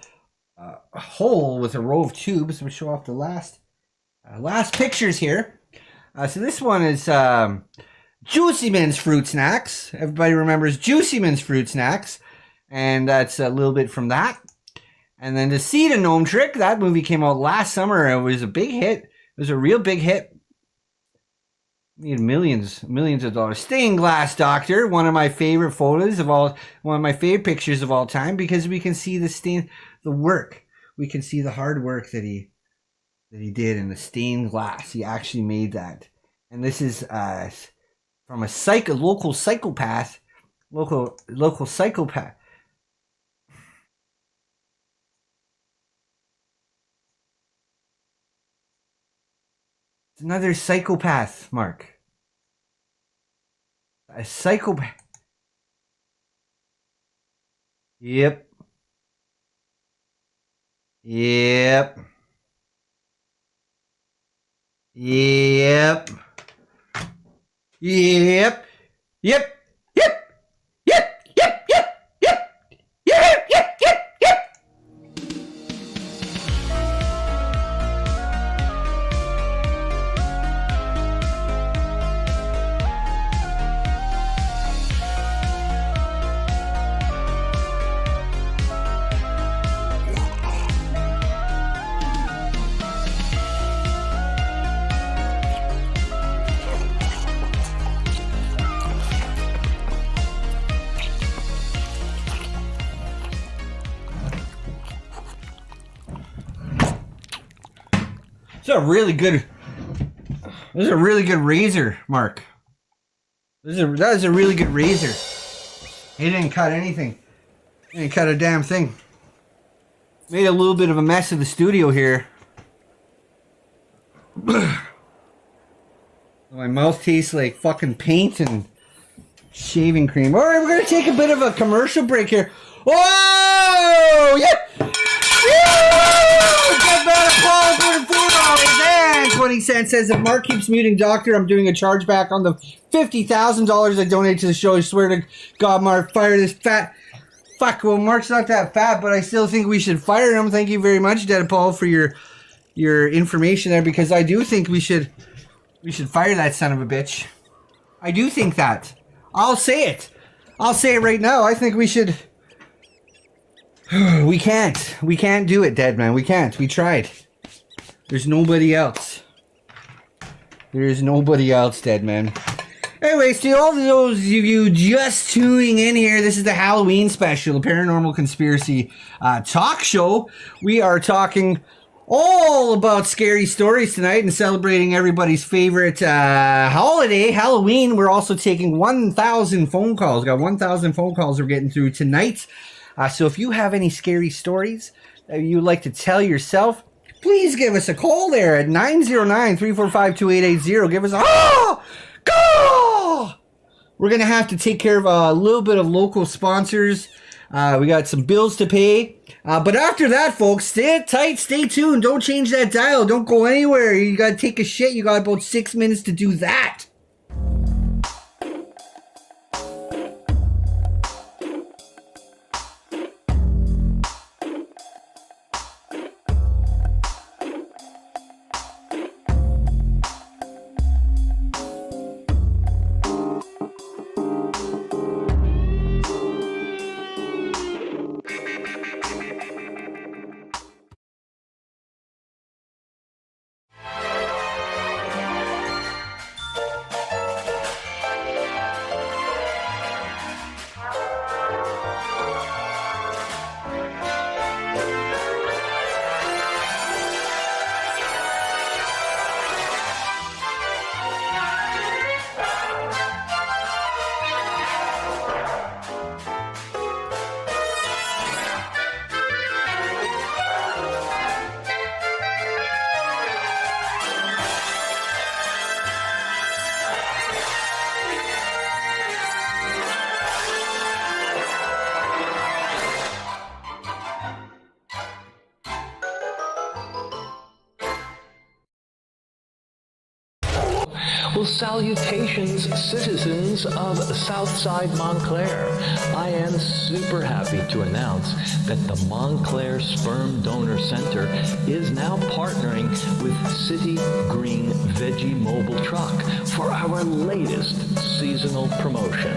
hole with a row of tubes. We'll show off the last pictures here. So this one is Juicy Min's Fruit Snacks. Everybody remembers Juicy Min's Fruit Snacks. And that's a little bit from that. And then the Seed and Gnome Trick. That movie came out last summer. It was a big hit. It was a real big hit. Made millions of dollars. Stained Glass Doctor. One of my favorite photos of all, one of my favorite pictures of all time, because we can see the work. We can see the hard work that he did in the stained glass. He actually made that. And this is from a local psychopath. It's another psychopath, Mark. A psychopath. Yep. Yep. Yep. Yep. Yep. Yep. Yep. Yep. Yep. Yep. Yep. Yep. Yep. Yep. This is a really good razor, Mark. That is a really good razor. He didn't cut anything. He didn't cut a damn thing. Made a little bit of a mess of the studio here. My mouth tastes like fucking paint and shaving cream. Alright, we're gonna take a bit of a commercial break here. Whoa! Yep! Get better, Paul, $44.20 says, if Mark keeps muting Doctor, I'm doing a chargeback on the $50,000 I donated to the show. I swear to God, Mark, fire this fat... Fuck, well, Mark's not that fat, but I still think we should fire him. Thank you very much, Dad Paul, for your information there, because I do think we should fire that son of a bitch. I do think that. I'll say it. I'll say it right now. I think we should... We can't. We can't do it, Dead Man. We can't. We tried. There's nobody else. There's nobody else, Dead Man. Anyways, to all those of you just tuning in here, this is the Halloween special, the Paranormal Conspiracy Talk Show. We are talking all about scary stories tonight and celebrating everybody's favorite holiday, Halloween. We're also taking 1,000 phone calls. We've got 1,000 phone calls we're getting through tonight. So if you have any scary stories that you'd like to tell yourself, please give us a call there at 909-345-2880. Give us a call! We're going to have to take care of a little bit of local sponsors. We got some bills to pay. But after that, folks, stay tight, stay tuned. Don't change that dial. Don't go anywhere. You got to take a shit. You got about 6 minutes to do that. Well, salutations, citizens of Southside Montclair. I am super happy to announce that the Montclair Sperm Donor Center is now partnering with City Green Veggie Mobile Truck for our latest seasonal promotion.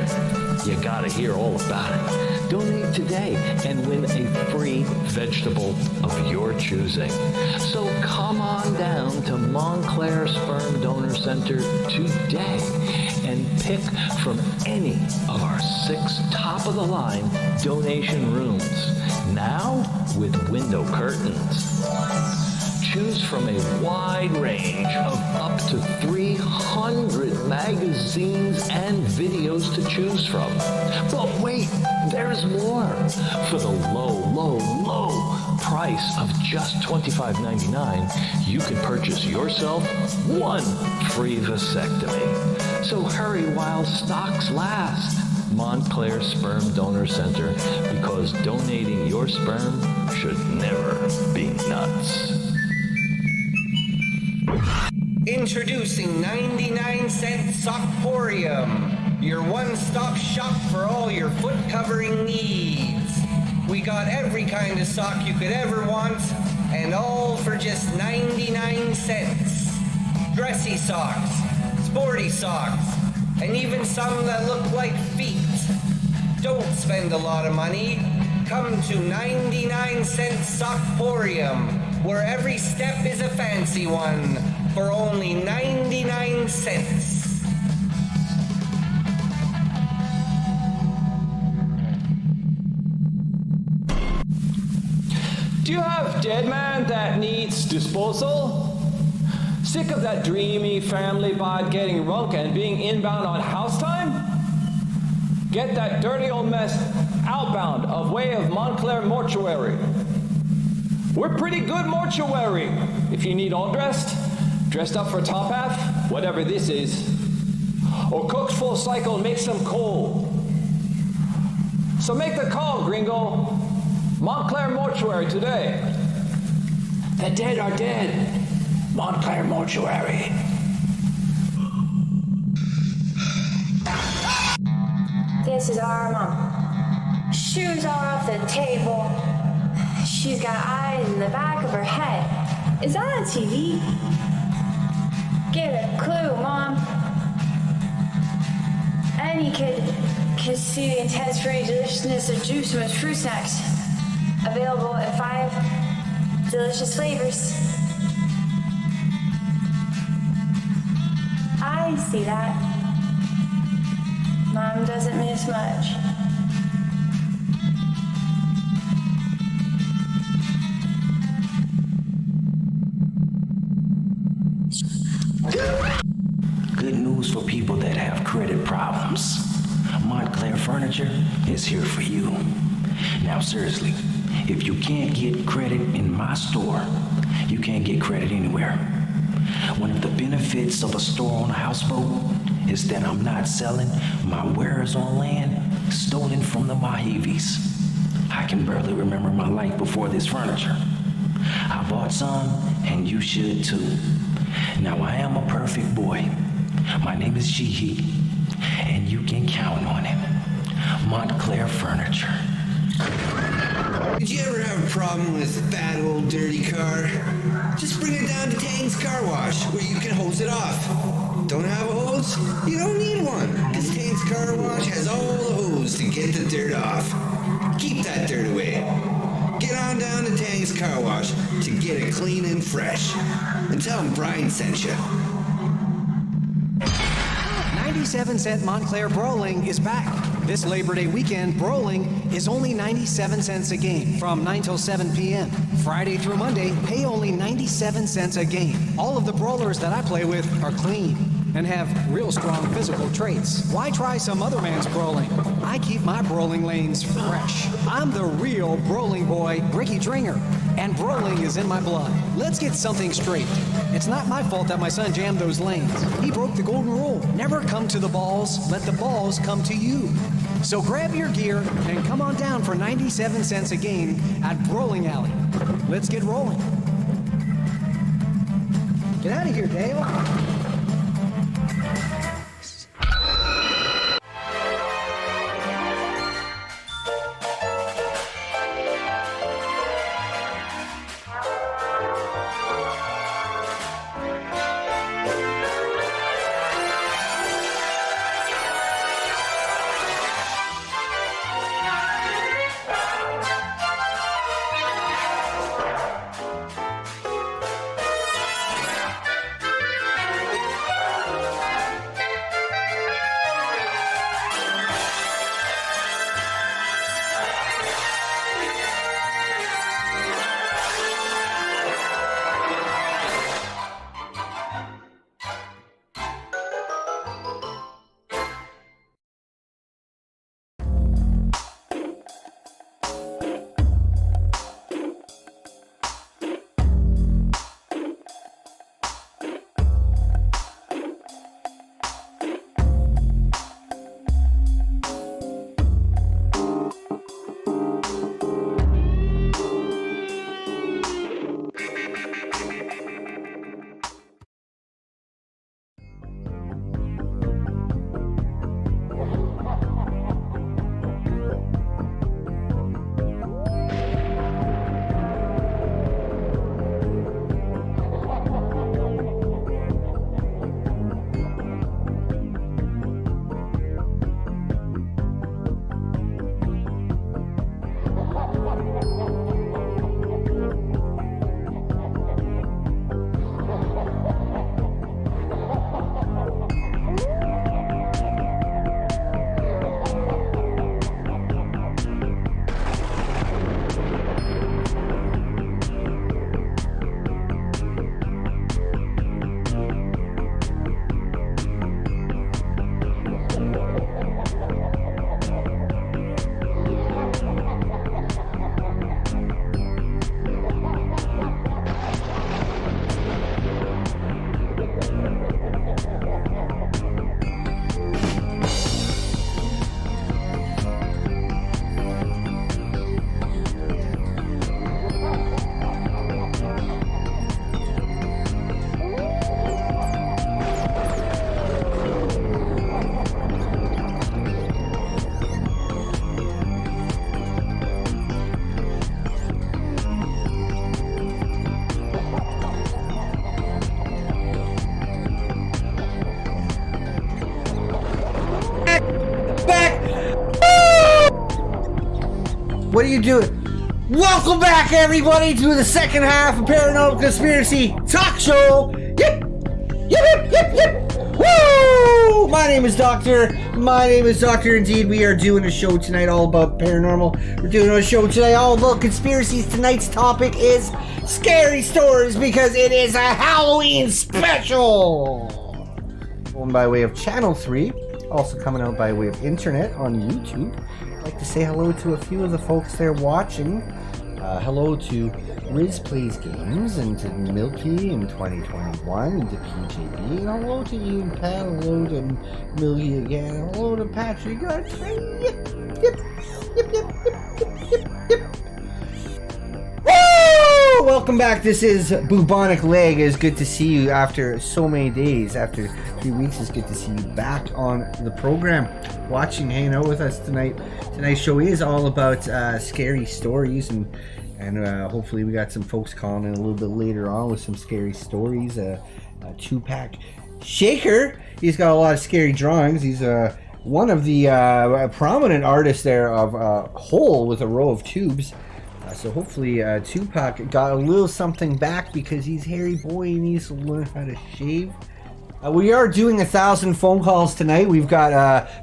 You gotta hear all about it. Donate today and win a free vegetable of your choosing. So come on down to Montclair Sperm Donor Center today and pick from any of our 6 top-of-the-line donation rooms, now with window curtains. Choose from a wide range of up to 300 magazines and videos to choose from. But wait, there's more. For the low price of just $25.99, you can purchase yourself 1 free vasectomy. So hurry while stocks last. Montclair Sperm Donor Center, because donating your sperm should never be nuts. Introducing 99-cent Sockporium, your one-stop shop for all your foot covering needs. We got every kind of sock you could ever want, and all for just 99 cents. Dressy socks, sporty socks, and even some that look like feet. Don't spend a lot of money. Come to 99-cent Sockporium, where every step is a fancy one, for only 99 cents. Do you have dead man that needs disposal? Sick of that dreamy family bod getting runk and being inbound on house time? Get that dirty old mess outbound of way of Montclair Mortuary. We're pretty good mortuary. If you need all dressed up for top half, whatever this is, or cooked full cycle and make some cold. So make the call, gringo. Montclair Mortuary today. The dead are dead. Montclair Mortuary. This is our mom. Shoes are off the table. She's got eyes in the back of her head. Is that on TV? Get a clue, Mom. Any kid can see the intense fruity deliciousness of juice from his fruit snacks. Available in 5 delicious flavors. I see that. Mom doesn't miss much. Good news for people that have credit problems. Montclair Furniture is here for you. Now seriously, if you can't get credit in my store, you can't get credit anywhere. One of the benefits of a store on a houseboat is that I'm not selling my wares on land stolen from the Moheves. I can barely remember my life before this furniture. I bought some, and you should too. Now I am a perfect boy. My name is Sheehy, and you can count on it. Montclair Furniture. Did you ever have a problem with a bad old dirty car? Just bring it down to Tang's Car Wash, where you can hose it off. Don't have a hose? You don't need one, because Tang's Car Wash has all the hose to get the dirt off. Keep that dirt away. Get on down to Tang's Car Wash to get it clean and fresh. And tell them Brian sent you. 97-cent Montclair Brawling is back. This Labor Day weekend, Brawling is only 97 cents a game from 9 till 7 p.m. Friday through Monday, pay only 97 cents a game. All of the brawlers that I play with are clean and have real strong physical traits. Why try some other man's brawling? I keep my brawling lanes fresh. I'm the real brawling boy, Ricky Dringer, and brawling is in my blood. Let's get something straight. It's not my fault that my son jammed those lanes. He broke the golden rule. Never come to the balls, let the balls come to you. So grab your gear and come on down for 97 cents a game at Brawling Alley. Let's get rolling. Get out of here, Dale. What are you doing? Welcome back, everybody, to the second half of Paranormal Conspiracy Talk Show. Yip! Yip, yip, yip! Woo! My name is Doctor. Indeed. We are doing a show tonight all about paranormal. We're doing a show tonight all about conspiracies. Tonight's topic is scary stories because it is a Halloween special. Going by way of Channel 3. Also coming out by way of internet on YouTube. I'd like to say hello to a few of the folks there watching. Hello to Riz Plays Games, and to Milky in 2021, and to PJB. Hello to Ian Pat, hello to Milky again, hello to Patrick. Yip, yip, yip, yip, yip, yip. Woo! Welcome back. This is Bubonic Leg. It's good to see you after so many days. After 3 weeks, it's good to see you back on the program, watching, hanging out with us tonight. Tonight's show is all about scary stories, and hopefully we got some folks calling in a little bit later on with some scary stories. Tupac Shaker, he's got a lot of scary drawings. He's one of the prominent artists there of Hole with a row of tubes. So hopefully Tupac got a little something back because he's hairy boy and he needs to learn how to shave. We are doing 1,000 phone calls tonight. We've got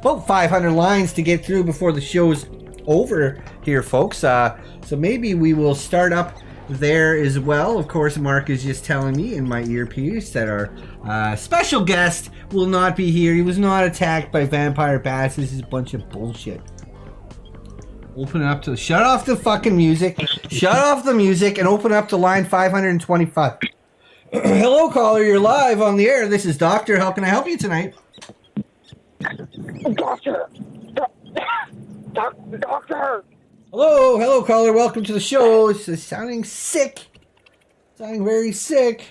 about 500 lines to get through before the show's over here, folks. So maybe we will start up there as well. Of course, Mark is just telling me in my earpiece that our special guest will not be here. He was not attacked by vampire bats. This is a bunch of bullshit. Open it up to... Shut off the fucking music. Shut off the music and open up to line 525. Hello, caller. You're live on the air. This is Doctor. How can I help you tonight? Doctor. Doctor. Hello, caller. Welcome to the show. It's sounding sick. Sounding very sick.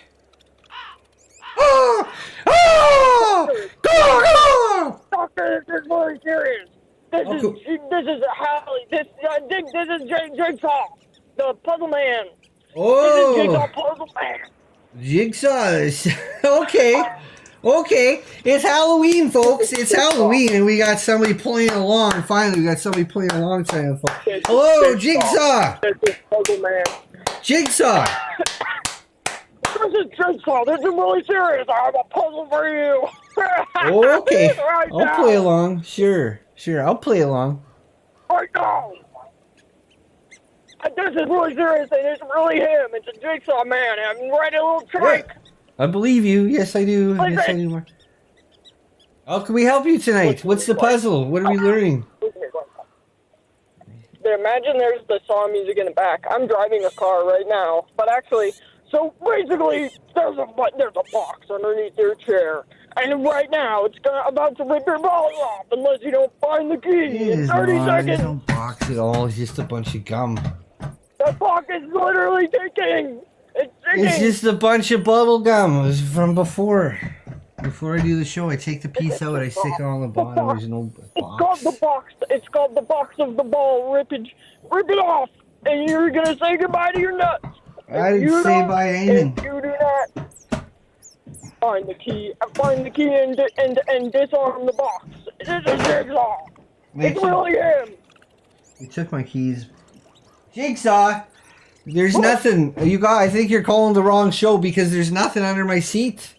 Doctor, this is very serious. This is Jigsaw, the puzzle man. Oh. This is Jigsaw Puzzle Man. Jigsaw. Okay. It's Halloween, folks. It's Halloween, and we got somebody playing along. Finally, we got somebody playing along tonight, folks. Hello, Jigsaw. This is Puzzle Man. Jigsaw. This is Jigsaw. This is really serious. I have a puzzle for you. Okay. Right I'll now. play along. Sure. I'll play along. Right now. This is really serious, and it's really him. It's a Jigsaw man. I'm writing a little trick. I believe you. Yes, I do. Yes, I do. Mark. How can we help you tonight? What's the puzzle? What are we learning? Imagine there's the song music in the back. I'm driving a car right now, but actually, so basically, there's a box underneath your chair, and right now it's about to rip your balls off unless you don't find the key in 30 seconds. There's no box at all. It's just a bunch of gum. That box is literally ticking. It's just a bunch of bubble gum. It was from before. Before I do the show, I take the piece out, I stick it on the bottom. There's no box. It's called the box of the ball rippage. Rip it off, and you're gonna say goodbye to your nuts. I didn't say bye to anything. If you do not find the key and disarm the box. This is Jigsaw. It's really him. You took my keys. Jigsaw. There's nothing. I think you're calling the wrong show because there's nothing under my seat.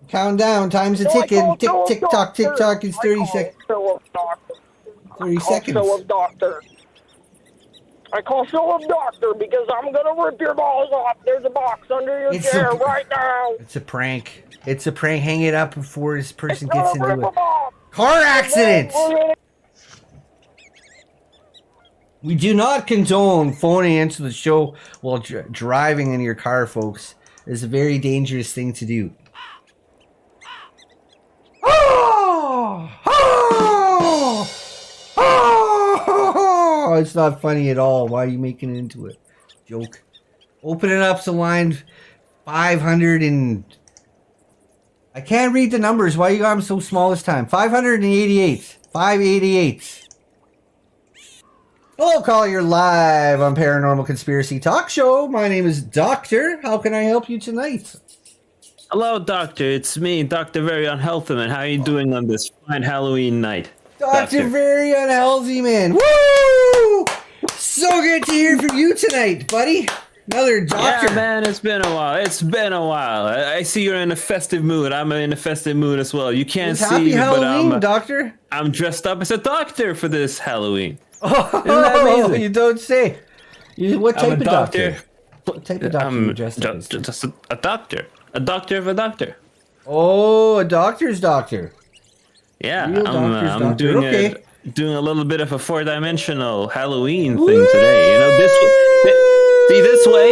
Count down. Time's a ticking. Tick, tick, tock, tick, tock. It's 30 seconds. 30 seconds. I call Philip Doctor because I'm gonna rip your balls off. There's a box under your chair right now. It's a prank. Hang it up before this person gets into it. Car accident! We do not condone phoning into the show while driving in your car, folks. It's a very dangerous thing to do. It's not funny at all. Why are you making it into a joke? Open it up to line 500 and... I can't read the numbers. Why you got them so small this time? 588. 588. Hello, caller. You're live on Paranormal Conspiracy Talk Show. My name is Doctor. How can I help you tonight? Hello, Doctor. It's me, Dr. Very Unhealthy Man. How are you doing on this fine Halloween night? Dr. Very Unhealthy Man. Woo! So good to hear from you tonight, buddy. Another doctor. Yeah, man, it's been a while. It's been a while. I see you're in a festive mood. I'm in a festive mood as well. You can't It's see happy me, Halloween, but I'm doctor. I'm dressed up as a doctor for this Halloween. Oh, you don't say. What type I'm of a doctor? What type of doctor you dressed up as? Just a doctor. A doctor of a doctor. Oh, a doctor's doctor. Yeah, Real doctor's I'm doctor. doing Okay. doing a little bit of a 4-dimensional Halloween thing today. You know, this way,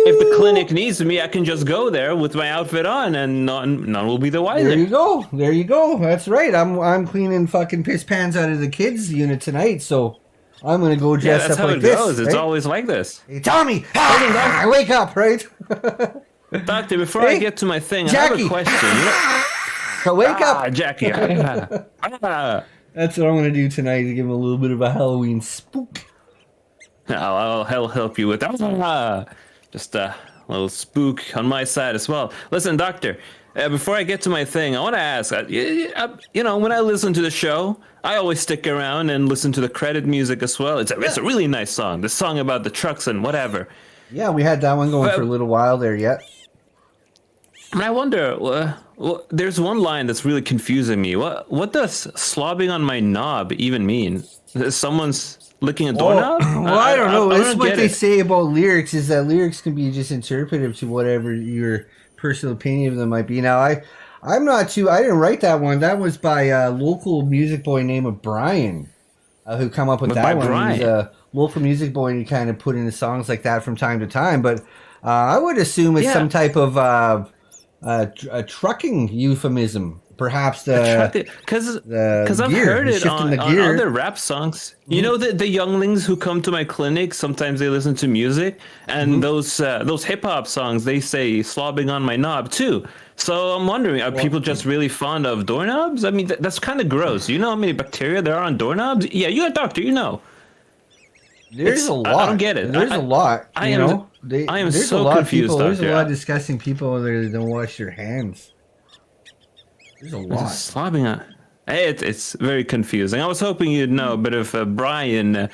if the clinic needs me, I can just go there with my outfit on, and none will be the wiser. There you go. There you go. That's right. I'm cleaning fucking piss pans out of the kids' unit tonight, so I'm gonna go dress that's up how like it this. goes. It's right? always like this. Hey, Tommy, I wake up, right? Doctor, before I Hey, get to my thing, Jackie. I have a question. You know, Wake up, Jackie. That's what I'm gonna do tonight to give him a little bit of a Halloween spook. I'll help you with that. Just a little spook on my side as well. Listen, doctor, before I get to my thing, I want to ask, you know, when I listen to the show, I always stick around and listen to the credit music as well. It's a really nice song. The song about the trucks and whatever. Yeah, we had that one going for a little while there yet. And I wonder, well, there's one line that's really confusing me. What does slobbing on my knob even mean? Is someone's licking a doorknob? Well, I don't know. This is what they it. say about lyrics, is that lyrics can be just interpretive to whatever your personal opinion of them might be. Now, I didn't write that one. That was by a local music boy named Brian, who come up with But that by one. Brian. He's a local music boy, and he kind of put into songs like that from time to time. But I would assume it's some type of a trucking euphemism. Perhaps because I've heard it on other rap songs. You know, the younglings who come to my clinic, sometimes they listen to music, and those hip hop songs, they say slobbing on my knob too. So I'm wondering, are people just really fond of doorknobs? I mean, that's kind of gross. You know how many bacteria there are on doorknobs? Yeah, you're a doctor, you know. There's a lot. I don't get it. There's a lot. I am there's so confused, people, There's doctor. a lot of disgusting people that don't wash their hands. There's a lot. Slobbing on. Hey, it's very confusing. I was hoping you'd know, but if Brian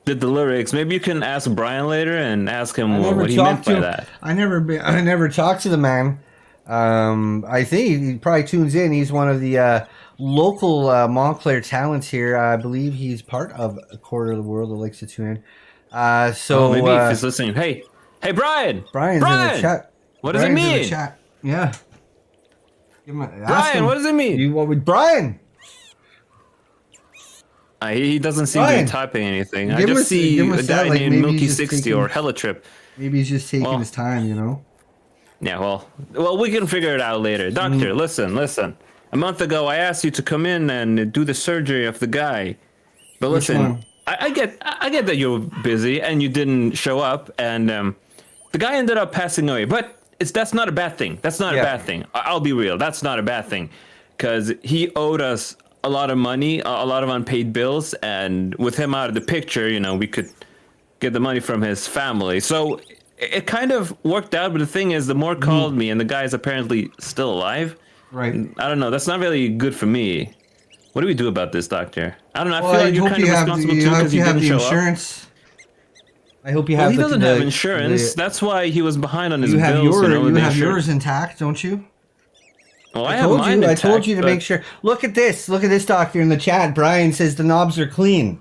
did the lyrics, maybe you can ask Brian later and ask him what he meant by that. I never talked to the man. I think he probably tunes in. He's one of the local Montclair talents here. I believe he's part of a quarter of the world that likes to tune in. Maybe if he's listening. Hey, Brian. Brian's in the chat. What does it Brian's in the mean? chat. Yeah. Ask Brian, him. what does it mean? What with Brian? He doesn't seem to be typing anything. I just see a guy named Milky60 or Helitrip. Maybe he's just taking his time, you know? Yeah, well, we can figure it out later. Doctor, listen. A month ago, I asked you to come in and do the surgery of the guy. But Which listen, one? I get that you're busy and you didn't show up, and the guy ended up passing away. But that's not a bad thing. That's not a bad thing. I'll be real. That's not a bad thing, because he owed us a lot of money, a lot of unpaid bills, and with him out of the picture, you know, we could get the money from his family. So it kind of worked out. But the thing is, the more called me, and the guy's apparently still alive. Right. I don't know. That's not really good for me. What do we do about this, doctor? I don't know. I Well, feel I like you're hope kind of you have responsible the- too I hope because you you have didn't the show up. insurance. I hope you have. Well, he the- doesn't the- have insurance. the- That's why he was behind on his You have bills. your, you know, you the have insurance. yours intact, don't you? Well, I I have told mine you. I intact, told you to but- make sure. Look at this. Look at this, doctor, in the chat. Brian says the knobs are clean.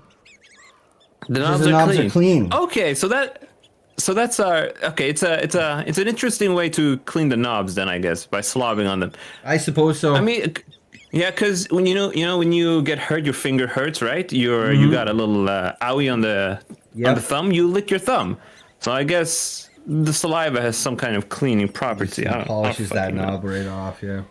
The Says knobs, the knobs are are clean. Okay, so that's our okay. It's an interesting way to clean the knobs, then, I guess, by slobbing on them. I suppose so. I mean, yeah, because when you know when you get hurt, your finger hurts, right? You got a little owie on the thumb. You lick your thumb, so I guess the saliva has some kind of cleaning property. I don't polishes that fucking know. knob right off. Yeah.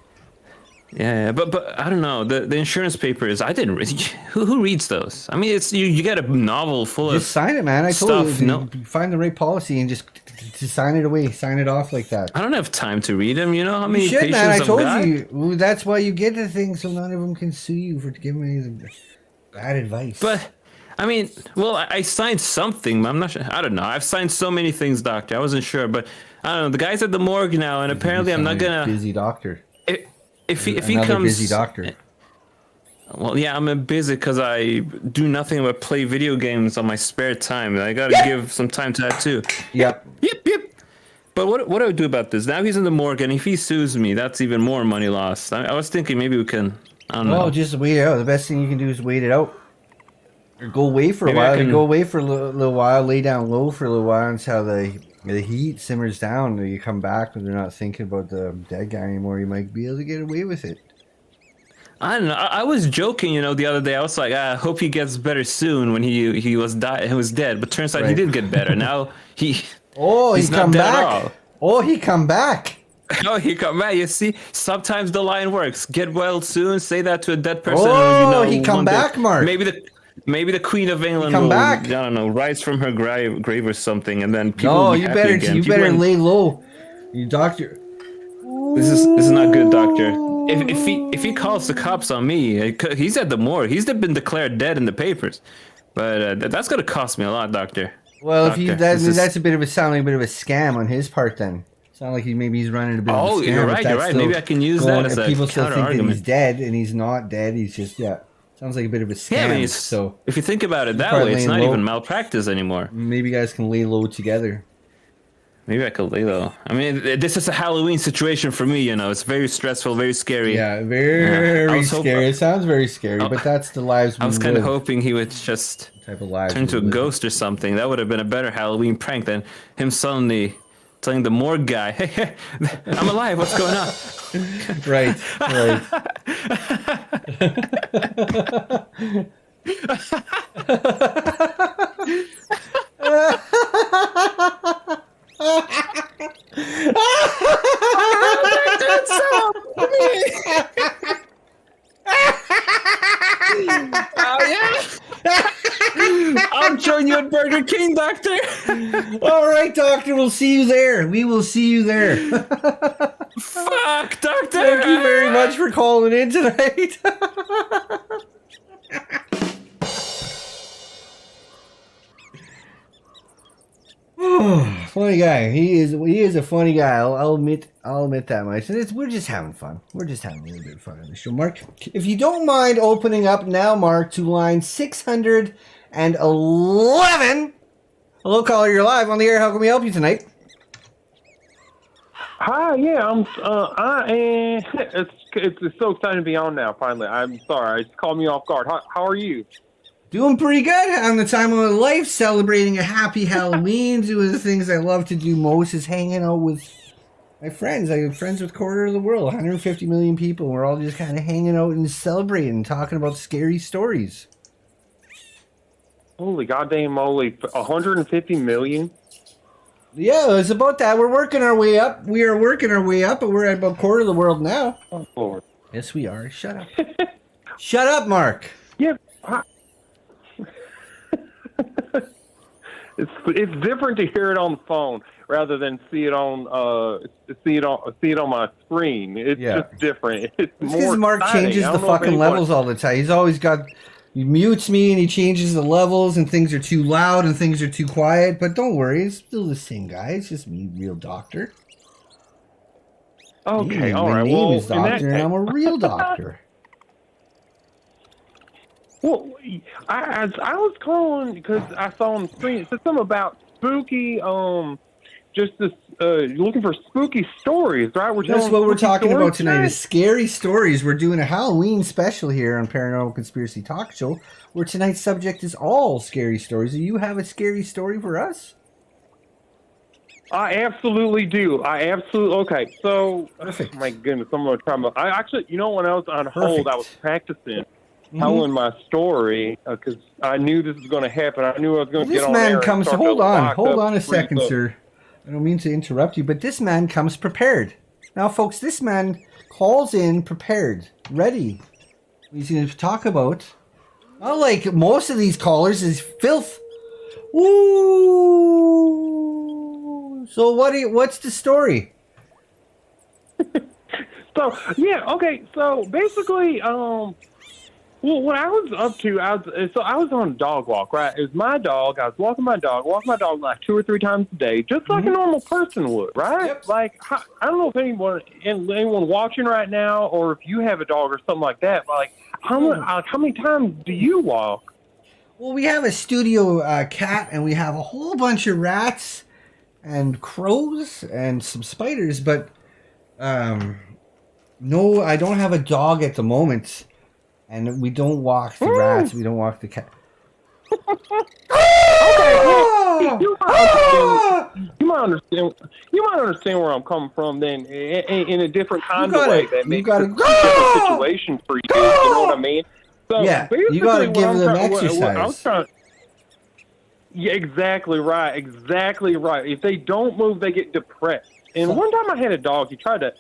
Yeah, but I don't know. The insurance papers, I didn't read. Who reads those? I mean, it's you get a novel full of Just sign it, man. I stuff. told you. No, Find the right policy and just sign it away. Sign it off like that. I don't have time to read them. You know how many You should, patients man. I I've told got? you. Well, that's why you get the thing, so none of them can sue you for giving me bad advice. But I mean, well, I signed something. But I'm not sure. I don't know. I've signed so many things, doctor. I wasn't sure, but I don't know. The guy's at the morgue now, and apparently I'm not gonna. Busy doctor. If he Another comes busy doctor. Well, yeah, I'm busy because I do nothing but play video games on my spare time. I gotta give some time to that too. Yep. Yep. But what do I do about this? Now he's in the morgue, and if he sues me, that's even more money lost. I was thinking maybe we can. I don't know. Just wait it out. The best thing you can do is wait it out. Or go away for a Maybe I while. can- Go away for a little while. Lay down low for a little while until the heat simmers down. And you come back when they're not thinking about the dead guy anymore. You might be able to get away with it. I don't know. I was joking, the other day. I was like, I hope he gets better soon. When he was dead, but turns out he Right. did get better. Now he's he not come dead at back. all. Oh, he come back. Oh, he come back. You see, sometimes the line works. Get well soon. Say that to a dead person. Oh, he come one day- back, Mark. Maybe the Queen of England come will, back. I don't know, rise from her grave or something, and then people. No, will be you happy better again. you People better in- lay low. You doctor. This is not good, doctor. If he calls the cops on me, he's at the morgue. He's been declared dead in the papers, but that's gonna cost me a lot, doctor. Well, Doctor, that's this is- a bit of a sounding a bit of a scam on his part. Then sound like he's running a bit of a scam. You're if right. that's You're right. still Maybe I can use going- that as if a people still think that counter-argument. he's dead and he's not dead. He's just sounds like a bit of a scam. Yeah, I mean, so if you think about it that probably way, it's laying not low. even malpractice anymore. Maybe you guys can lay low together. Maybe I could lay low. I mean, this is a Halloween situation for me. It's very stressful, very scary. Yeah, very I was scary. It sounds very scary, Oh. but that's the lives we I was kind of live. hoping he would just Type of lives turn to a we live. ghost or something. That would have been a better Halloween prank than him suddenly telling the morgue guy, "Hey, I'm alive. What's going on?" Right. I'm showing you at Burger King, doctor. All right, doctor. We'll see you there. We will see you there. Fuck, doctor. Thank you very much for calling in tonight. Funny guy. He is a funny guy. I'll admit that much. And we're just having fun. We're just having a little bit of fun on the show, Mark. If you don't mind opening up now, Mark, to line 611. Hello, caller. You're live on the air. How can we help you tonight? Hi, yeah, I am. It's so exciting to be on now. Finally, I'm sorry, it's caught me off guard. How are you? Doing pretty good. Having the time of my life, celebrating a happy Halloween. Doing the things I love to do most is hanging out with my friends. I have friends with quarter of the world, 150 million people. We're all just kind of hanging out and celebrating, and talking about scary stories. Holy goddamn moly! 150 million. Yeah, it's about that. We're working our way up. We are working our way up, but we're at about quarter of the world now. Oh Lord. Yes, we are. Shut up. Shut up, Mark. Yeah. It's different to hear it on the phone rather than see it on my screen. It's just different. It's more because Mark exciting. changes I the don't know if fucking anyone- levels all the time. He's always got. He mutes me and he changes the levels, and things are too loud and things are too quiet. But don't worry, it's still the same guy. It's just me, real doctor. Okay, all my right. name Well, is Doctor, and I'm a real doctor. Well, I was calling because I saw on the screen it said something about spooky, just this, looking for spooky stories, right? That's what we're talking about tonight is scary stories. We're doing a Halloween special here on Paranormal Conspiracy Talk Show, where tonight's subject is all scary stories. Do you have a scary story for us? I absolutely do. Okay, so, perfect. My goodness, I'm going to try I actually, when I was on hold, I was practicing telling my story because I knew this was going to happen. I knew I was going to get on air. This man and comes. start Hold getting on locked up a free second, stuff. sir. I don't mean to interrupt you, but this man comes prepared. Now, folks, this man calls in prepared, ready. He's going to talk about, not like most of these callers, is filth. Ooh. So what's the story? So, yeah, okay. So, basically, well, what I was up to, I was on a dog walk, right? It was my dog. I was walking my dog like 2 or 3 times a day, just like a normal person would, right? Yep. Like, I don't know if anyone watching right now or if you have a dog or something like that, but, like, How many times do you walk? Well, we have a studio cat, and we have a whole bunch of rats and crows and some spiders, but no, I don't have a dog at the moment, and we don't walk the rats. We don't walk the cat. You might understand. You might understand where I'm coming from. Then, in a different kind of way, that makes it a different situation for you. You know what I mean? So Yeah, you gotta give them exercise. Yeah, exactly right. Exactly right. If they don't move, they get depressed. And one time I had a dog. He tried to.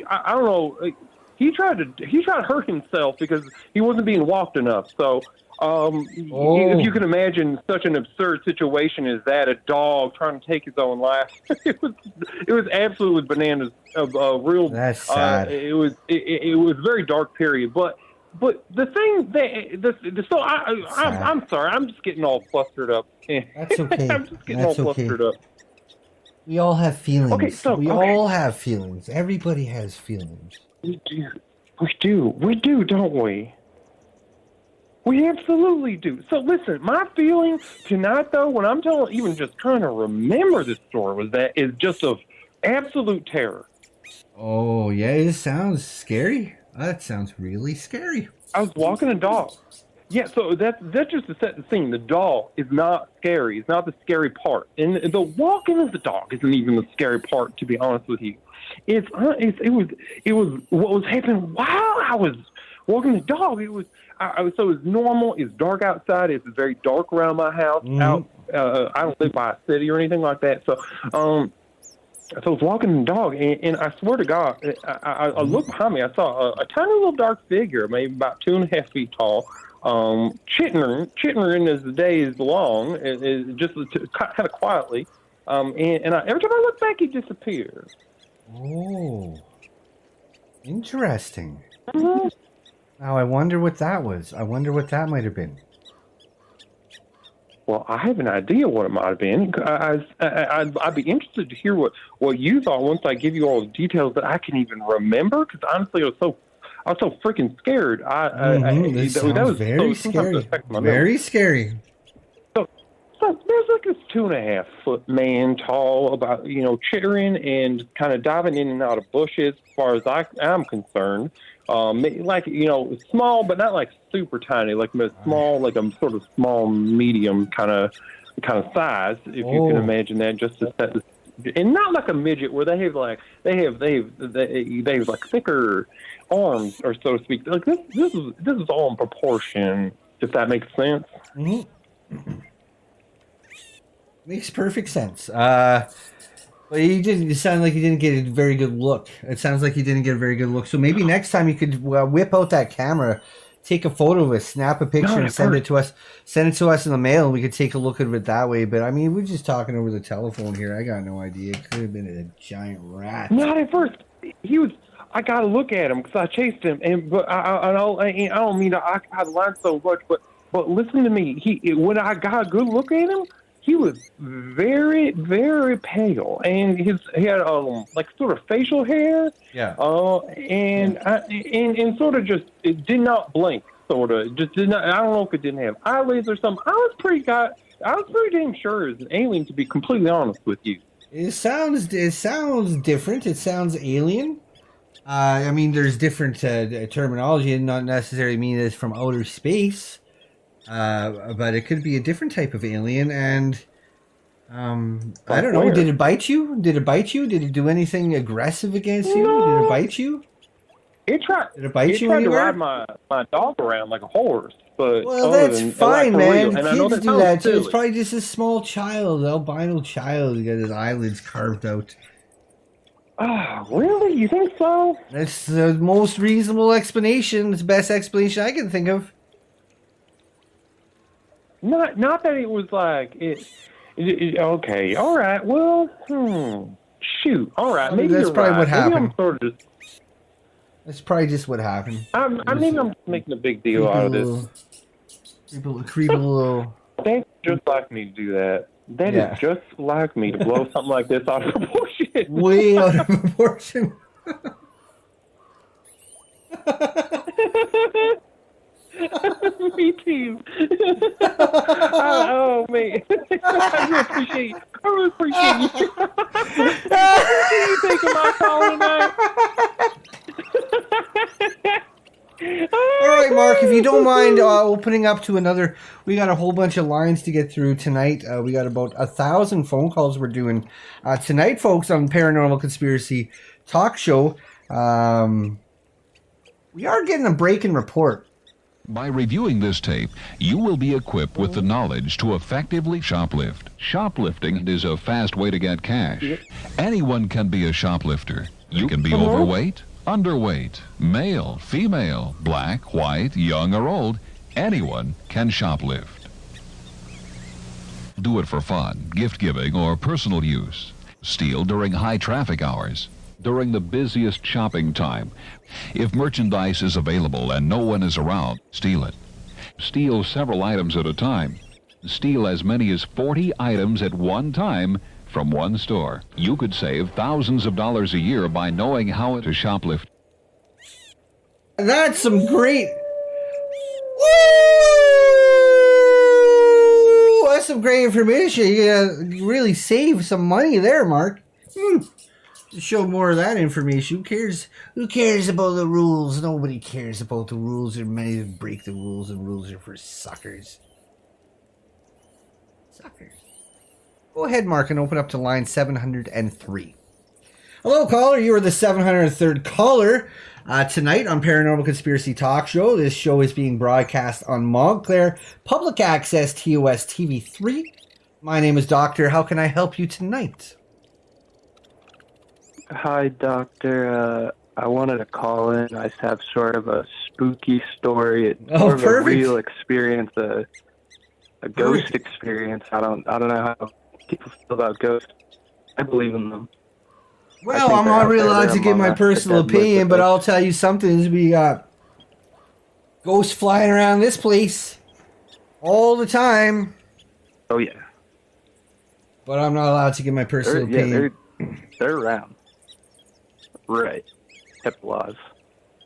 I don't know. He tried to hurt himself because he wasn't being walked enough. So. If you can imagine such an absurd situation as that, a dog trying to take his own life, it was absolutely bananas. Real. That's sad. It was a very dark period, but the thing I'm sorry, I'm just getting all flustered up. That's okay. I'm just getting all flustered up. We all have feelings. Okay, we all have feelings. Everybody has feelings. We do, don't we? We absolutely do. So listen, my feeling tonight, though, when I'm even just trying to remember this story, is just of absolute terror. Oh yeah, it sounds scary. That sounds really scary. I was walking a dog. Yeah, so that's just to set the scene. The dog is not scary. It's not the scary part, and the walking of the dog isn't even the scary part. To be honest with you, it was what was happening while I was walking the dog. So it's normal. It's dark outside. It's very dark around my house. I don't live by a city or anything like that. So, so I was walking the dog, and I swear to God, I looked behind me. I saw a tiny little dark figure, maybe about 2.5 feet tall, chittering as the days long, just kind of quietly. And every time I look back, he disappeared. Oh, interesting. Mm-hmm. Now, I wonder what that was. I wonder what that might have been. Well, I have an idea what it might have been. I'd be interested to hear what you thought once I give you all the details that I can even remember. Because honestly, I was so freaking scared. This sounds very scary. Very scary. So there's like this 2.5 foot man, tall, about chittering and kind of diving in and out of bushes. As far as I'm concerned. Like small, but not like super tiny, like small, like a sort of small, medium kind of size, if you can imagine that. Just to set, and not like a midget where they have like thicker arms, or so to speak. Like this is all in proportion, if that makes sense. Mm-hmm. Makes perfect sense. Well, it sounded like you didn't get a very good look. It sounds like you didn't get a very good look. So maybe next time you could whip out that camera, take a photo of it, snap a picture, and send it to us. Send it to us in the mail, and we could take a look at it that way. But I mean, we're just talking over the telephone here. I got no idea. It could have been a giant rat. Not at first. I got to look at him because I chased him, but I don't mean I lied so much, but listen to me. When I got a good look at him, he was very, very pale, and he had like sort of facial hair. Yeah. And sort of just it did not blink. Sort of just did not. I don't know if it didn't have eyelids or something. I was pretty damn sure it was an alien, to be completely honest with you. It sounds different. It sounds alien. I mean, there's different terminology, and not necessarily mean it's from outer space. But it could be a different type of alien, and I don't know. Did it bite you? Did it do anything aggressive against you? No. Did it bite you? It tried. Did it bite you? It tried to ride my dog around like a horse, but well, that's fine, man. And I know Kids do that too. silly. It's probably just a small child, albino child, who got his eyelids carved out. Oh, really? You think so? That's the most reasonable explanation. It's the best explanation I can think of. Not that it was like it okay, all right. Well, shoot, all right. Well, maybe that's you're probably right. what happened. Maybe I'm sort of just. That's probably just what happened. I'm making a big deal out of this. Creepy little. That's just like me to do that. That is just like me to blow something like this out of proportion. Way out of proportion. Me too. Oh man, I really appreciate you. I really appreciate you. Can you take my call tonight? All right, Mark, if you don't mind opening up to another, we got a whole bunch of lines to get through tonight. We got about 1,000 phone calls we're doing tonight, folks, on Paranormal Conspiracy Talk Show. We are getting a break-in report. By reviewing this tape, you will be equipped with the knowledge to effectively shoplift. Shoplifting is a fast way to get cash. Anyone can be a shoplifter. You can be overweight, underweight, male, female, black, white, young, or old. Anyone can shoplift. Do it for fun, gift-giving, or personal use. Steal during high traffic hours. During the busiest shopping time. If merchandise is available and no one is around, steal it. Steal several items at a time. Steal as many as 40 items at one time from one store. You could save thousands of dollars a year by knowing how to shoplift. That's some great... Woo! That's some great information. You really save some money there, Mark. Show more of that information. Who cares? Who cares about the rules? Nobody cares about the rules. There are many that break the rules, and rules are for suckers. Suckers. Go ahead, Mark, and open up to line 703. Hello, caller. You are the 703rd caller tonight on Paranormal Conspiracy Talk Show. This show is being broadcast on Montclair Public Access TOS TV3. My name is Doctor. How can I help you tonight? Hi, Doctor. I wanted to call in. I have sort of a spooky story. It's sort of a real experience, a ghost experience. I don't know how people feel about ghosts. I believe in them. Well, I'm not really allowed to give my personal opinion, but I'll tell you something. We got ghosts flying around this place all the time. Oh, yeah. But I'm not allowed to give my personal opinion. They're around. Right. HIPAA laws.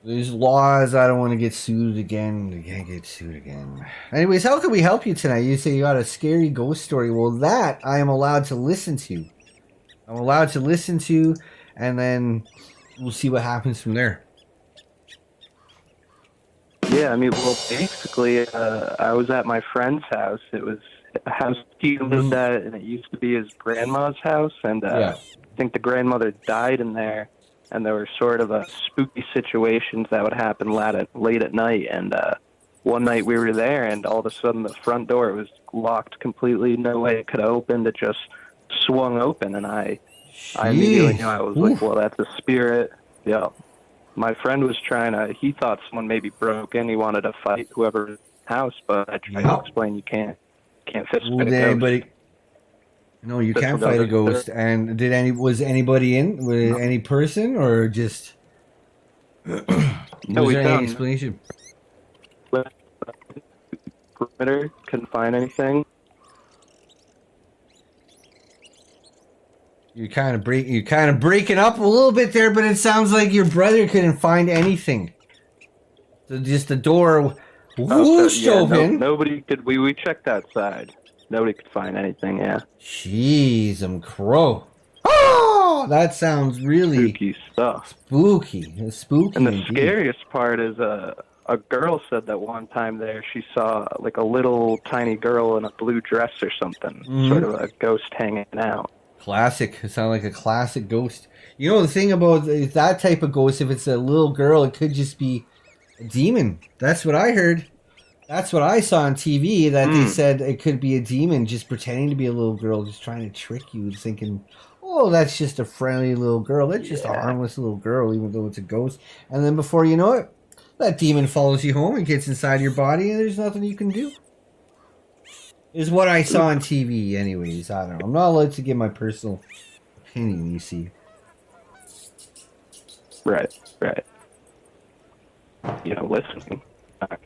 There's laws. I don't want to get sued again. I can't get sued again. Anyways, how can we help you tonight? You say you got a scary ghost story. Well, that I am allowed to listen to. I'm allowed to listen to, and then we'll see what happens from there. Yeah, I mean, well, basically, I was at my friend's house. It was a house he lived at, and it used to be his grandma's house, and I think the grandmother died in there. And there were sort of spooky situations that would happen late at night. And one night we were there, and all of a sudden the front door was locked completely. No way it could have opened. It just swung open, and I immediately knew. I was like, well, that's a spirit. Yeah. My friend was he thought someone maybe broke in. He wanted to fight whoever's house, but I tried to explain you can't fist fight a ghost. No, you can't fight a ghost. And was anybody in? Was any person or just? No, was we there any found explanation? Perimeter, couldn't find anything. You're kind of breaking up a little bit there, but it sounds like your brother couldn't find anything. So just the door whooshed open. Nobody could. We checked outside. Nobody could find anything, yeah. Jeez, crow. Oh, that sounds really spooky stuff. Spooky. And the scariest part is a girl said that one time there she saw like a little tiny girl in a blue dress or something. Sort of a ghost hanging out. Classic. It sounds like a classic ghost. You know, the thing about that type of ghost, if it's a little girl, it could just be a demon. That's what I heard. That's what I saw on TV, that they said it could be a demon just pretending to be a little girl, just trying to trick you, thinking, oh, that's just a friendly little girl. That's just a harmless little girl, even though it's a ghost. And then before you know it, that demon follows you home and gets inside your body, and there's nothing you can do. Is what I saw on TV, anyways. I don't know. I'm not allowed to give my personal opinion, you see. Right. You know, listening.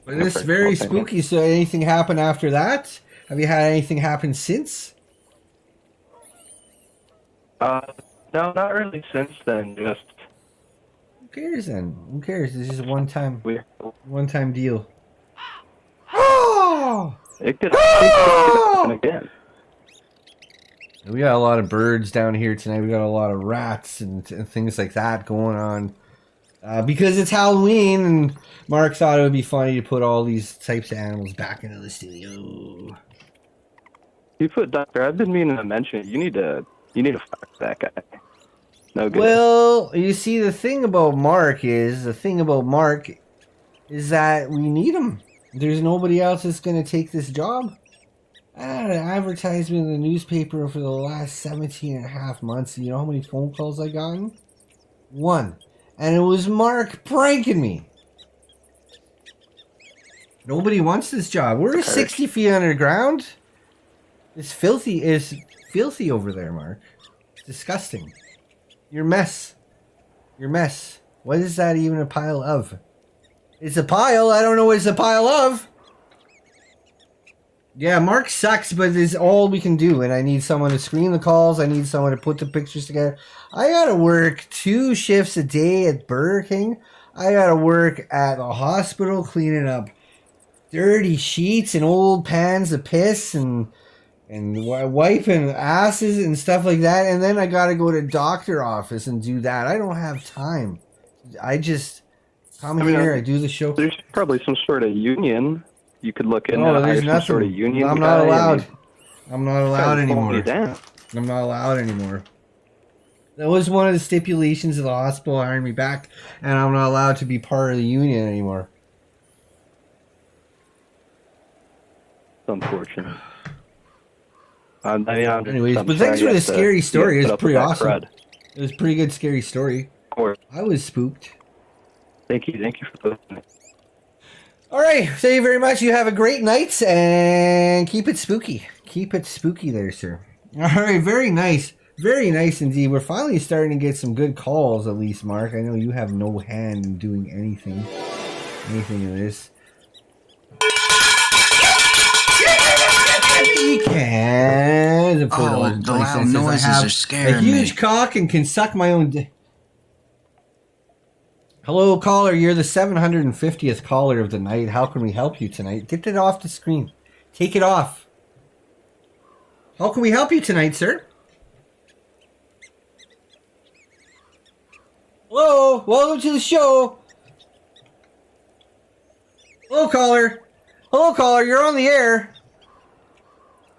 But it's very spooky. So anything happened after that? Have you had anything happen since? No, not really since then. Just who cares then? Who cares? It's just one time. One-time deal. Oh! It could happen again. We got a lot of birds down here tonight. We got a lot of rats and things like that going on. Because it's Halloween, and Mark thought it would be funny to put all these types of animals back into the studio. You put Doctor. I've been meaning to mention it. You need to fuck that guy. No good. Well, you see, the thing about Mark is that we need him. There's nobody else that's going to take this job. I had an advertisement in the newspaper for the last 17 and a half months. You know how many phone calls I gotten? 1. And it was Mark pranking me. Nobody wants this job. We're 60 feet underground. It's filthy over there, Mark. It's disgusting. Your mess. What is that even a pile of? It's a pile. I don't know what it's a pile of. Yeah, Mark sucks, but it's all we can do. And I need someone to screen the calls. I need someone to put the pictures together. I gotta work 2 shifts a day at Burger King. I gotta work at the hospital cleaning up dirty sheets and old pans of piss and wiping asses and stuff like that. And then I gotta go to doctor office and do that. I don't have time. I just come here. I do the show. There's probably some sort of union. You could look into there's some nothing. sort of union. I'm not allowed. I'm not allowed Trying to anymore. calm you down. I'm not allowed anymore. That was one of the stipulations of the hospital hiring me back, and I'm not allowed to be part of the union anymore. It's unfortunate. Anyways, but thanks for the scary story. It was pretty awesome. It was a pretty good scary story. I was spooked. Thank you for posting it. All right, thank you very much. You have a great night, and keep it spooky. Keep it spooky there, sir. All right, very nice. Very nice indeed. We're finally starting to get some good calls, at least, Mark. I know you have no hand in doing anything in this. You can. The loud noises are scaring me. A huge me. cock and can suck my own dick. Hello, caller. You're the 750th caller of the night. How can we help you tonight? Get it off the screen. Take it off. How can we help you tonight, sir? Hello. Welcome to the show. Hello, caller. Hello, caller. You're on the air.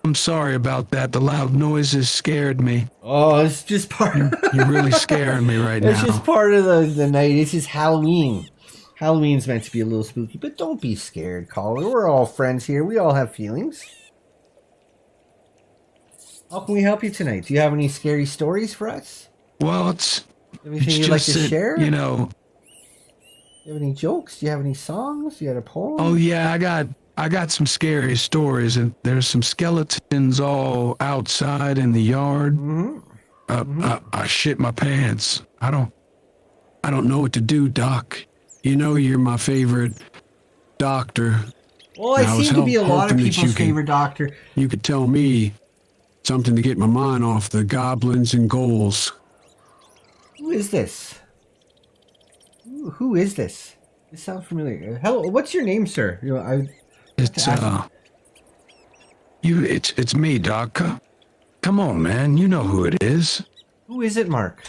I'm sorry about that. The loud noises scared me. Oh, it's just part. You're really scaring me right now. It's just part of the night. It's just Halloween. Halloween's meant to be a little spooky, but don't be scared, caller. We're all friends here. We all have feelings. How can we help you tonight? Do you have any scary stories for us? Well, it's anything you'd like to that, share? You know. Do you have any jokes? Do you have any songs? Do you have a poem? Oh yeah, I got some scary stories, and there's some skeletons all outside in the yard. I shit my pants. I don't know what to do, Doc. You know you're my favorite doctor. Well, I seem to be a lot of people's favorite doctor. You could tell me something to get my mind off the goblins and ghouls. Who is this? Who is this? This sounds familiar. Hello, what's your name, sir? You know, It's me, Doc. Come on, man. You know who it is. Who is it, Mark?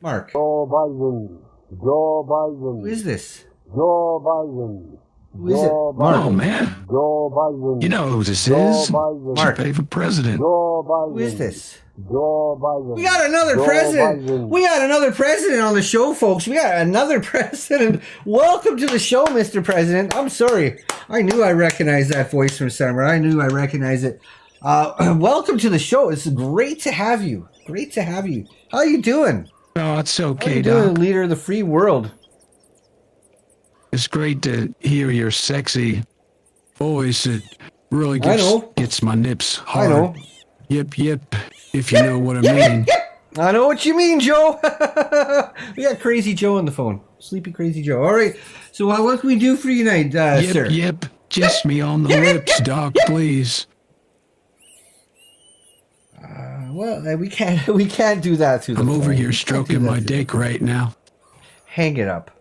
Mark. Joe Biden. Joe Biden. Who is this? Joe Biden. Who is it? Mark. Oh, man. Joe Biden. You know who this Joe is. Biden. It's your favorite president. Joe Biden. Who is this? Joe Biden. We got another Joe president. Biden. We got another president on the show, folks. We got another president. Welcome to the show, Mr. President. I'm sorry. I knew I recognized that voice from somewhere. I knew I recognized it. Welcome to the show. It's great to have you. Great to have you. How you doing? Oh, it's okay, How you Doc. doing, leader of the free world? It's great to hear your sexy voice. It really gets my nips hard. I know. Yep. If you know what I mean. I know what you mean, Joe. We got Crazy Joe on the phone. Sleepy Crazy Joe. All right. So what can we do for you tonight, sir? Yep. Kiss me on the lips, Doc, please. Well, we can't do that through the phone. I'm over here stroking my dick right now. Hang it up.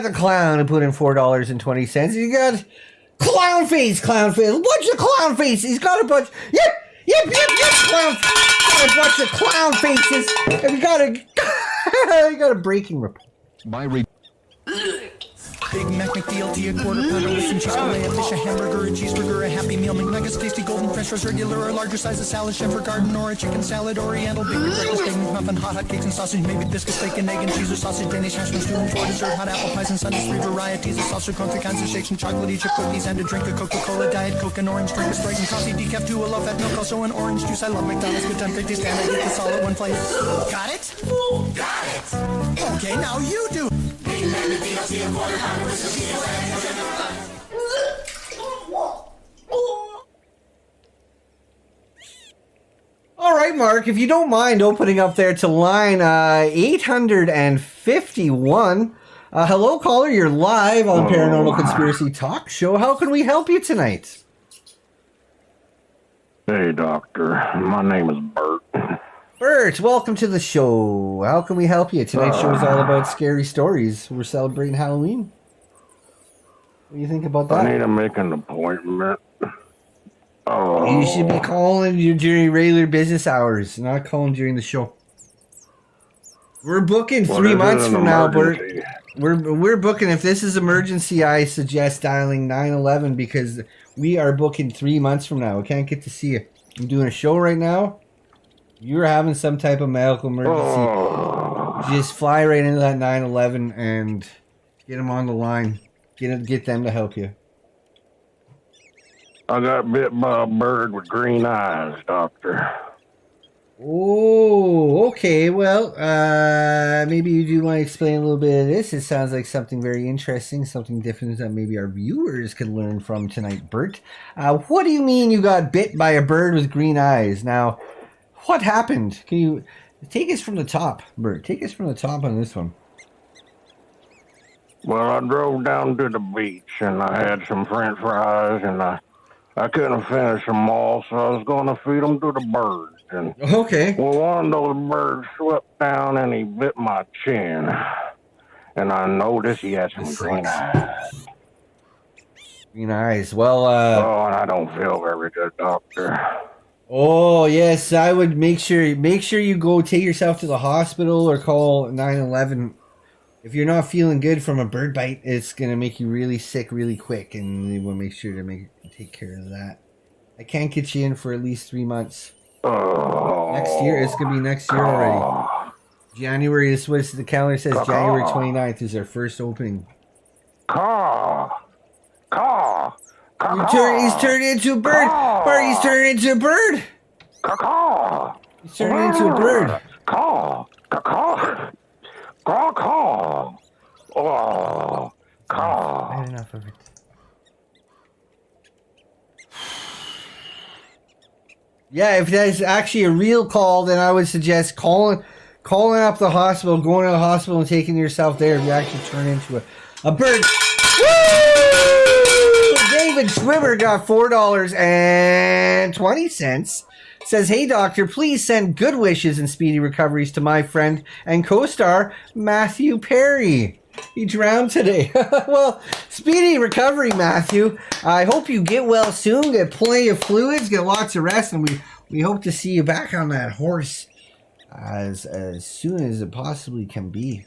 got the clown who put in $4.20. You got clown face. A bunch of clown faces. He's got a bunch. Yep, clown. Got a bunch of clown faces. And we got a breaking report. Big Mac McDLT, a quarter pounder with some cheese, fillet, a fish, a hamburger, a cheeseburger, a Happy Meal, McNuggets, tasty golden French fries, regular or larger size, a salad, chef or garden, or a chicken salad, oriental, big breakfast, steak, muffin, hot cakes and sausage, maybe biscuits, bacon, egg and cheese, or sausage, Danish hash brown, stew, and for dessert, hot apple pies and sundaes, 3 varieties of salsa, corn, 3 kinds of shakes, and chocolate chip cookies, and a drink, a Coca-Cola, Diet Coke, and orange drink, a Sprite and coffee, decaf, 2, a low-fat milk, also an orange juice. I love McDonald's, good time, 50 stand, I get this all at one place. Got it? Got it. Okay, now you do. Big Mac McDLT, a quarter pounder with some cheese. All right, Mark, if you don't mind opening up there to line 851. Hello, caller. You're live on Paranormal Conspiracy Talk Show. How can we help you tonight? Hey, Doctor. My name is Bert. Bert, welcome to the show. How can we help you? Tonight's show is all about scary stories. We're celebrating Halloween. What do you think about that? I need to make an appointment. You should be calling during regular business hours, not calling during the show. We're booking 3 months from now, Bert. We're booking. If this is emergency, I suggest dialing 911 because we are booking 3 months from now. We can't get to see you. I'm doing a show right now. You're having some type of medical emergency. Just fly right into that 911 and get them on the line. Get them to help you. I got bit by a bird with green eyes, Doctor. Oh, okay. Well, maybe you do want to explain a little bit of this. It sounds like something very interesting, something different that maybe our viewers could learn from tonight, Bert. What do you mean you got bit by a bird with green eyes? Now, what happened? Can you take us from the top, Bert? Take us from the top on this one. Well, I drove down to the beach and I had some French fries and I couldn't finish them all, so I was going to feed them to the birds. And okay. Well, one of those birds swept down and he bit my chin. And I noticed he had some green eyes. Green eyes. Well, and I don't feel very good, Doctor. Oh, yes, I would make sure you go take yourself to the hospital or call 911. If you're not feeling good from a bird bite, it's going to make you really sick really quick, and they will make sure to take care of that. I can't get you in for at least 3 months. Next year, it's going to be next year already. January is what the calendar says. January 29th is our first opening. He's turning into a bird. Bart, he's turning into a bird. He's turning into a bird. I had enough of it. Yeah, if that's actually a real call, then I would suggest calling up the hospital, going to the hospital and taking yourself there if you actually turn into a bird. Woo! David Schwimmer got $4.20. Says, hey, doctor, please send good wishes and speedy recoveries to my friend and co-star, Matthew Perry. He drowned today. Well, speedy recovery, Matthew. I hope you get well soon, get plenty of fluids, get lots of rest, and we hope to see you back on that horse as soon as it possibly can be.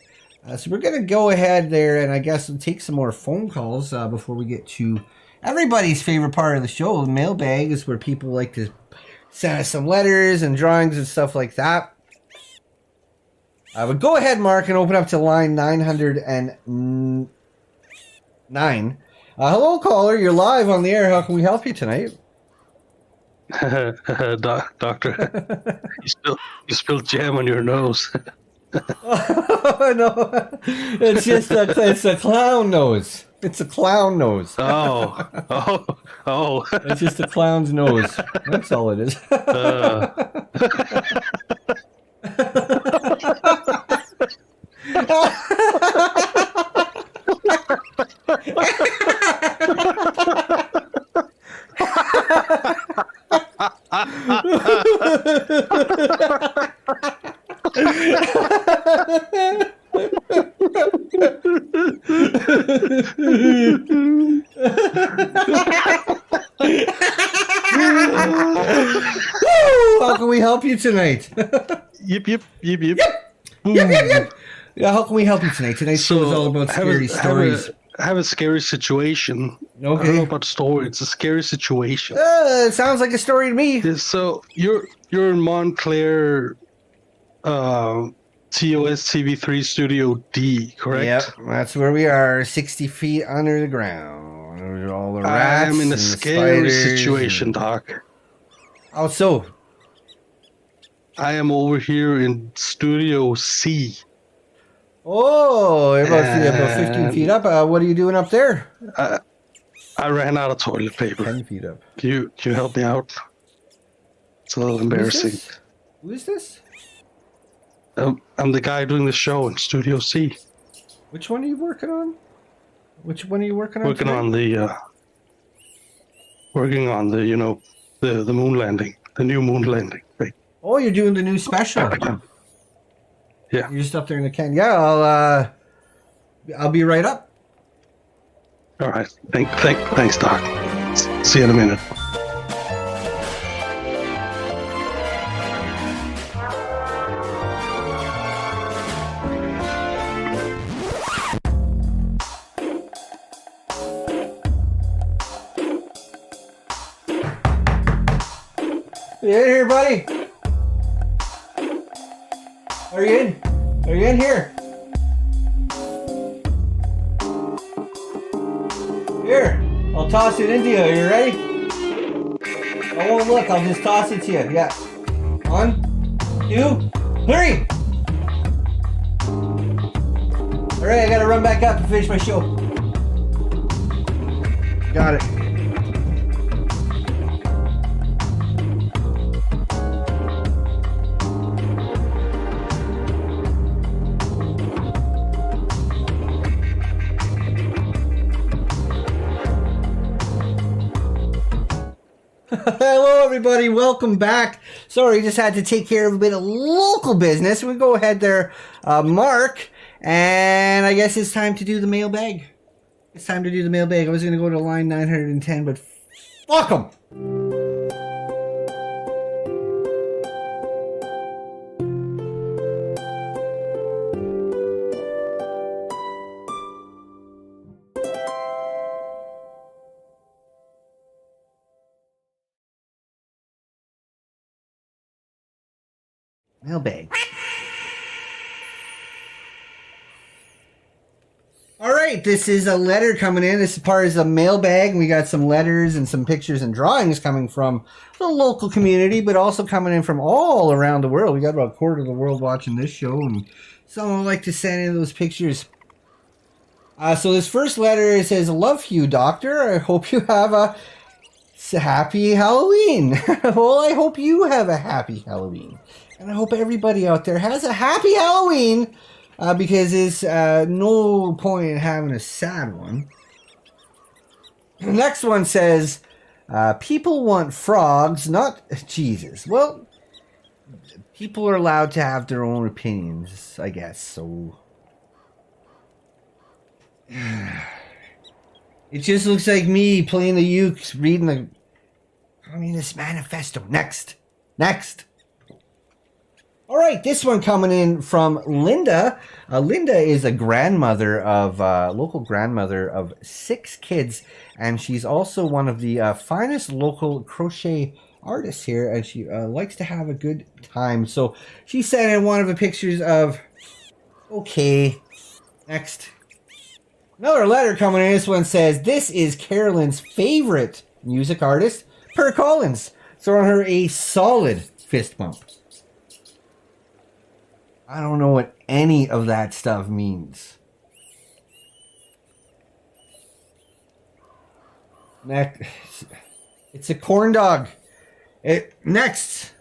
So we're going to go ahead there, and I guess we'll take some more phone calls before we get to everybody's favorite part of the show. The mailbag is where people like to send us some letters and drawings and stuff like that. But go ahead, Mark, and open up to line 909. Hello, caller. You're live on the air. How can we help you tonight? Doctor, you spilled jam on your nose. Oh, no. It's just it's a clown nose. It's a clown nose. Oh. It's just a clown's nose. That's all it is. How can we help you tonight? Yip. Yeah, how can we help you tonight? Tonight's show is all about scary stories. I have a scary situation. Okay. I don't know about story. It's a scary situation. It sounds like a story to me. Yeah, so you're in Montclair, TOS TV3 Studio D, correct? Yep, that's where we are, 60 feet under the ground. All the rats. I am in a and scary spiders situation, and... Doc. How so? I am over here in Studio C. Oh, you're about 15 feet up. What are you doing up there? I ran out of toilet paper. 10 feet up. Can you help me out? It's a little embarrassing. Who is this? I'm the guy doing the show in Studio C. Which one are you working on? Working on the moon landing, the new moon landing. Right. Oh, you're doing the new special. Yeah. You're just up there in the can. Yeah, I'll be right up. All right. Thanks, Doc. See you in a minute. You in here, buddy? Are you in? Are you in here? Here, I'll toss it into you. Are you ready? I won't look. I'll just toss it to you. Yeah. 1, 2, 3. All right, I gotta run back up to finish my show. Got it. Hello, everybody. Welcome back. Sorry, just had to take care of a bit of local business. We go ahead there, Mark, and I guess it's time to do the mailbag. It's time to do the mailbag. I was going to go to line 910, but fuck them. Mailbag. All right, this is a letter coming in. This is part of the mailbag. We got some letters and some pictures and drawings coming from the local community, but also coming in from all around the world. We got about a quarter of the world watching this show, and someone would like to send in those pictures. So this first letter says, "Love you, Doctor. I hope you have a happy Halloween." Well, I hope you have a happy Halloween. And I hope everybody out there has a happy Halloween, because there's no point in having a sad one. The next one says, people want frogs, not Jesus. Well, people are allowed to have their own opinions, I guess, so... It just looks like me playing the uke, reading the Communist Manifesto. Next. All right, this one coming in from Linda. Linda is a grandmother of local grandmother of 6 kids, and she's also one of the finest local crochet artists here, and she likes to have a good time. So she sent in one of the pictures of. Okay, next. Another letter coming in. This one says, "This is Carolyn's favorite music artist, Per Collins." Throwing her a solid fist bump. I don't know what any of that stuff means. Next, it's a corn dog. Next.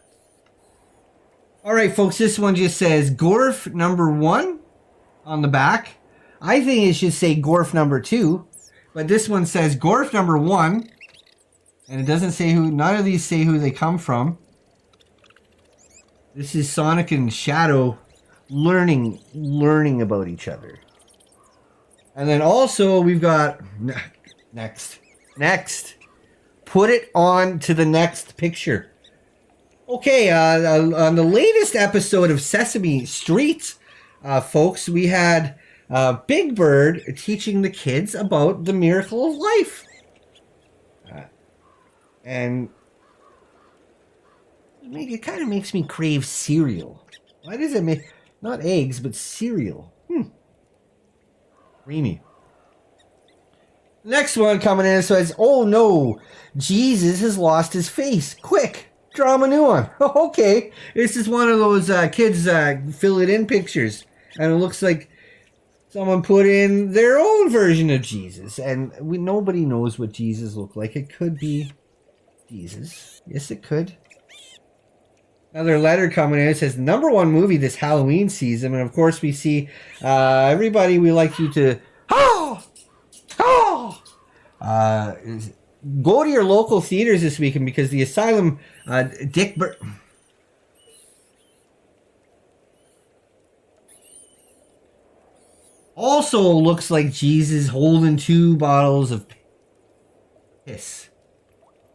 All right, folks, this one just says Gorf number 1 on the back. I think it should say Gorf number 2, but this one says Gorf number 1, and it doesn't say who. None of these say who they come from. This is Sonic and Shadow learning about each other. And then also we've got next. Put it on to the next picture. Okay, on the latest episode of Sesame Street, folks, we had Big Bird teaching the kids about the miracle of life. And it kind of makes me crave cereal. Why does it make... Not eggs, but cereal. Creamy. Next one coming in says, oh no, Jesus has lost his face. Quick, draw him a new one. Okay, this is one of those kids fill it in pictures. And it looks like someone put in their own version of Jesus. And nobody knows what Jesus looked like. It could be Jesus. Yes, it could. Another letter coming in. It says, ¡1 movie this Halloween season. And of course we see everybody, we like you to go to your local theaters this weekend because the Asylum also looks like Jesus holding 2 bottles of piss.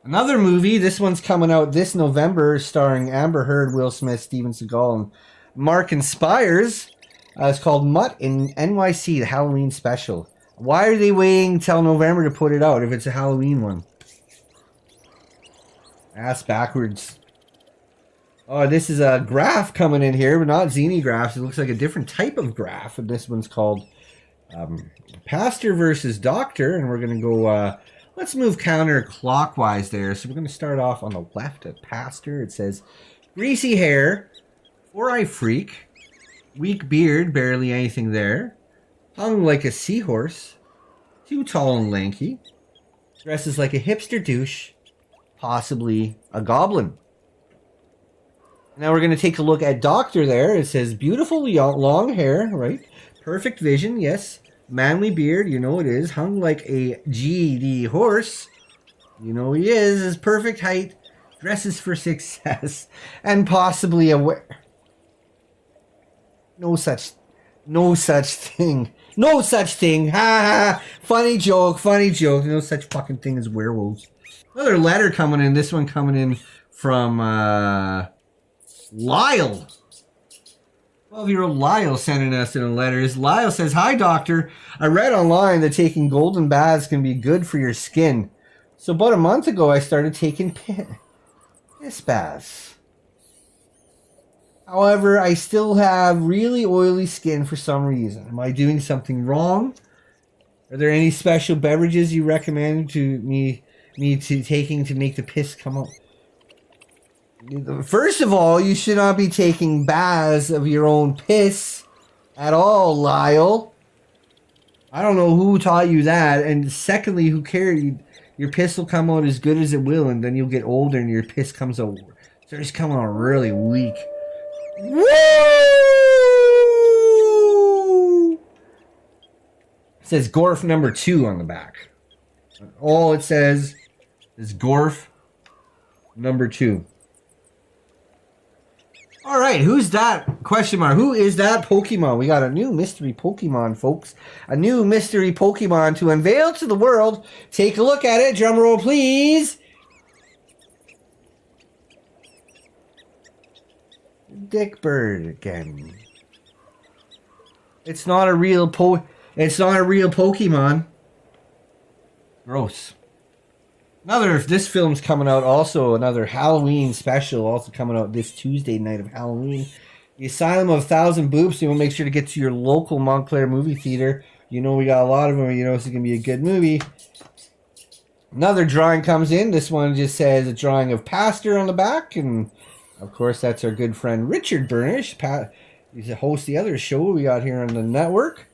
Another movie, this one's coming out this November, starring Amber Heard, Will Smith, Steven Seagal, and Mark and Spires. It's called Mutt in NYC, the Halloween special. Why are they waiting till November to put it out if it's a Halloween one? Ass backwards. Oh, this is a graph coming in here, but not zine graphs. It looks like a different type of graph. And this one's called Pastor versus Doctor. And we're going to go... let's move counterclockwise there. So we're going to start off on the left at Pastor. It says, greasy hair, 4-eye freak, weak beard, barely anything there, hung like a seahorse, too tall and lanky, dresses like a hipster douche, possibly a goblin. Now we're going to take a look at Doctor there. It says, beautiful long hair, right? Perfect vision, yes. Manly beard, you know it is. Hung like a GD horse. You know he is. His perfect height. Dresses for success. And possibly a... No such thing. No such thing. Ha ha. Funny joke. No such fucking thing as werewolves. Another letter coming in. This one coming in from Lyle. 12-year-old Lyle sending us in a letter. Lyle says, hi, doctor. I read online that taking golden baths can be good for your skin. So about a month ago, I started taking piss baths. However, I still have really oily skin for some reason. Am I doing something wrong? Are there any special beverages you recommend to me taking to make the piss come out? First of all, you should not be taking baths of your own piss at all, Lyle. I don't know who taught you that. And secondly, who cares? Your piss will come out as good as it will, and then you'll get older and your piss comes out. Starts coming out really weak. Woo! It says Gorf number 2 on the back. All it says is Gorf number 2. All right, who's that? Question mark. Who is that Pokemon? We got a new mystery Pokemon, folks. A new mystery Pokemon to unveil to the world. Take a look at it. Drum roll, please. Dickbird again. It's not a real Pokemon. Gross. This film's coming out also, another Halloween special, also coming out this Tuesday night of Halloween. The Asylum of 1,000 Boobs. You want to make sure to get to your local Montclair movie theater. You know we got a lot of them. You know it's going to be a good movie. Another drawing comes in. This one just says a drawing of Pastor on the back. And, of course, that's our good friend Richard Burnish. He's the host of the other show we got here on the network.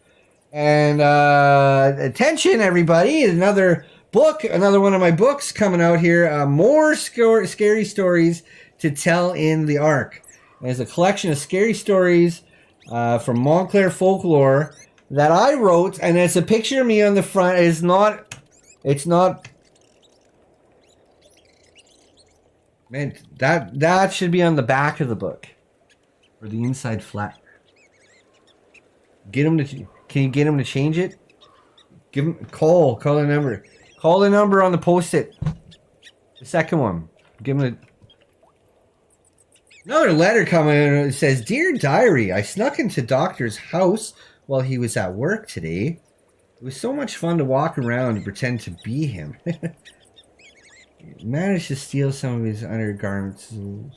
And attention, everybody. Another one of my books coming out here. More scary stories to tell in the Ark. There's a collection of scary stories from Montclair folklore that I wrote, and it's a picture of me on the front. It's not. Man, that should be on the back of the book, or the inside flap. Can you get him to change it? Give him call the number. Call the number on the post-it. The second one. Give him another letter coming in. It says, "Dear Diary, I snuck into Doctor's house while he was at work today. It was so much fun to walk around and pretend to be him. Managed to steal some of his undergarments. Little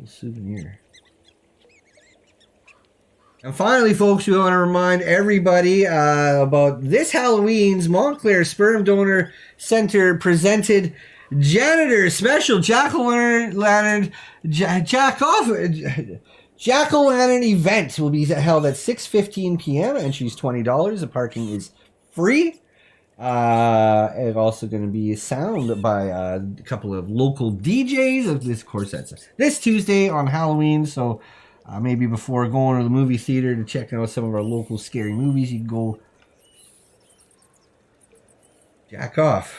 souvenir." And finally, folks, we want to remind everybody about this Halloween's Montclair Sperm Donor Center presented Janitor Special Jack-o'-lantern Jack-o'-lantern event will be held at 6:15 p.m. Entry's $20. The parking is free. It's also going to be sound by a couple of local DJs. Of course, that's this Tuesday on Halloween. So maybe before going to the movie theater to check out some of our local scary movies, you can go jack off.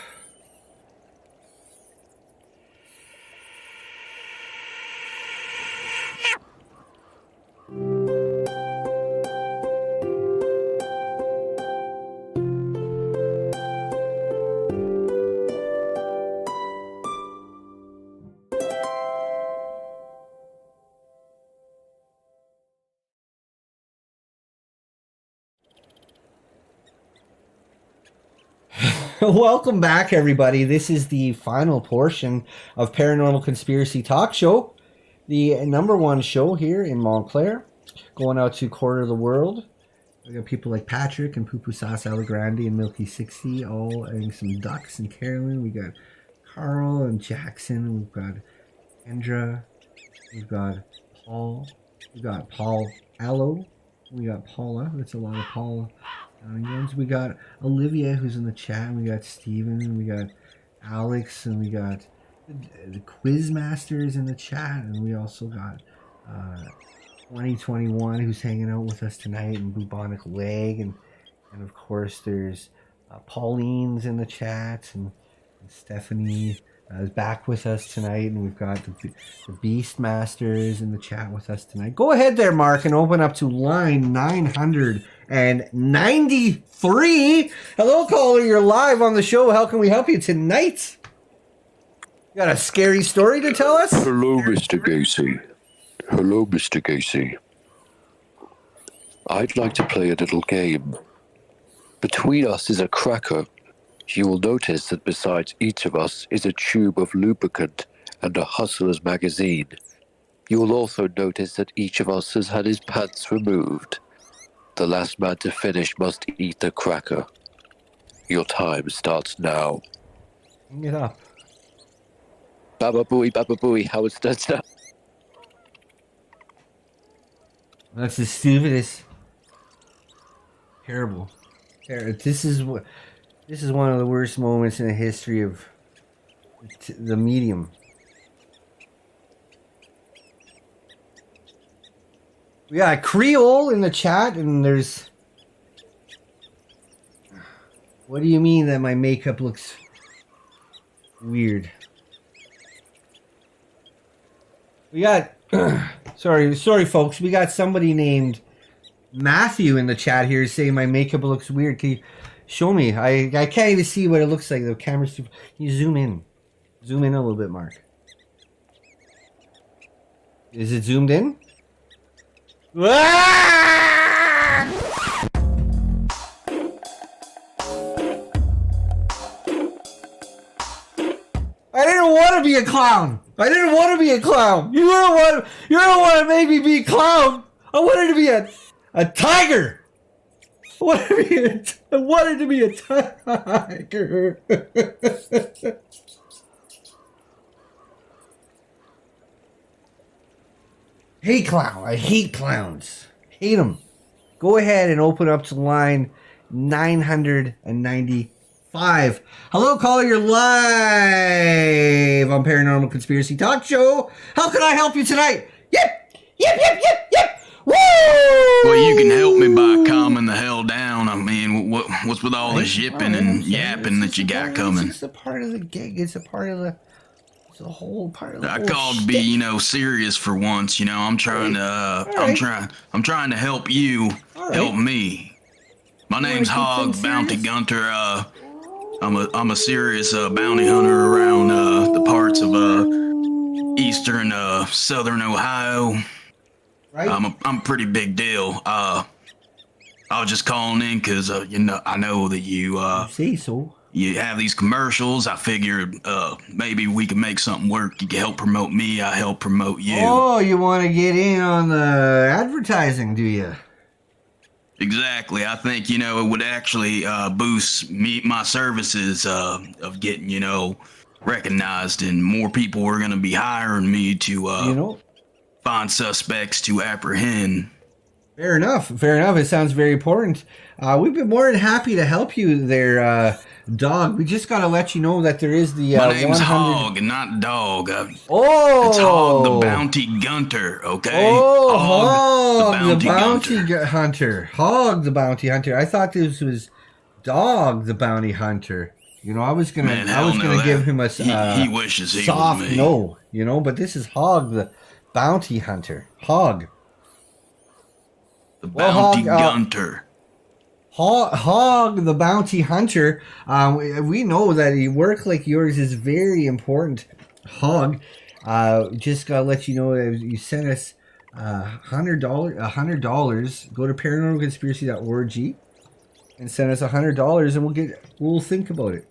Welcome back, everybody. This is the final portion of Paranormal Conspiracy Talk Show, the #1 show here in Montclair, going out to quarter of the world. We got people like Patrick and Poo Poo Sauce Alagrande and Milky 60, all and some ducks and Carolyn. We got Carl and Jackson. We've got Kendra. We've got Paul. We've got Paul Allo. We got Paula. That's a lot of Paula. We got Olivia, who's in the chat, and we got Steven, and we got Alex, and we got the Quiz Masters in the chat, and we also got 2021, who's hanging out with us tonight, and Bubonic Leg, and of course there's Pauline's in the chat, and Stephanie is back with us tonight, and we've got the Beast Masters in the chat with us tonight. Go ahead there, Mark, and open up to line 993. Hello, caller. You're live on the show. How can we help you tonight? You got a scary story to tell us? Hello, Mr. Gacy. Hello, Mr. Gacy. I'd like to play a little game. Between us is a cracker. You will notice that besides each of us is a tube of lubricant and a Hustler's magazine. You will also notice that each of us has had his pants removed. The last man to finish must eat the cracker. Your time starts now. Bring it up. Baba booey, Howard Stern. That's the stupidest. Terrible. This is one of the worst moments in the history of the medium. We got Creole in the chat, and there's... What do you mean that my makeup looks weird? We got... sorry, folks. We got somebody named Matthew in the chat here saying my makeup looks weird. Can you show me? I can't even see what it looks like. The camera's too... Can you zoom in? Zoom in a little bit, Mark. Is it zoomed in? I didn't want to be a clown. You don't want to make me be a clown. I wanted to be a tiger. I wanted to be a tiger. Hey, clown. I hate clowns. Hate them. Go ahead and open up to line 995. Hello, caller. You're live on Paranormal Conspiracy Talk Show. How can I help you tonight? Yep. Woo! Well, you can help me by calming the hell down. I mean, what's with all this yipping and yapping that you got coming? It's a part of the gig. It's a part of the... It's a whole part of the I called to be, serious for once. I'm trying to, I'm trying to help you help me. My name's Hog Bounty Gunter. I'm a serious bounty hunter around the parts of eastern southern Ohio. Right. I'm a pretty big deal. I was just calling in because I know that you say so. You have these commercials. I figured maybe we could make something work. You can help promote me. I help promote you. Oh, you want to get in on the advertising, do you? Exactly. I think, it would actually boost my services of getting, recognized, and more people are going to be hiring me to find suspects to apprehend. Fair enough. Fair enough. It sounds very important. We've been more than happy to help you there, Dog. We just got to let you know that there is the my name's Hog, not Dog. It's Hog the Bounty Gunter, okay? Oh, Hog the Bounty Hunter. Hog the Bounty Hunter. I thought this was Dog the Bounty Hunter. I was gonna give him a he wishes he soft was me. no, but this is Hog the Bounty Hunter. Hog. The Bounty Gunter. Hog the Bounty Hunter. We know that a work like yours is very important. Hog, just gotta let you know that you sent us $100. Go to paranormalconspiracy.org and send us $100, and we'll think about it.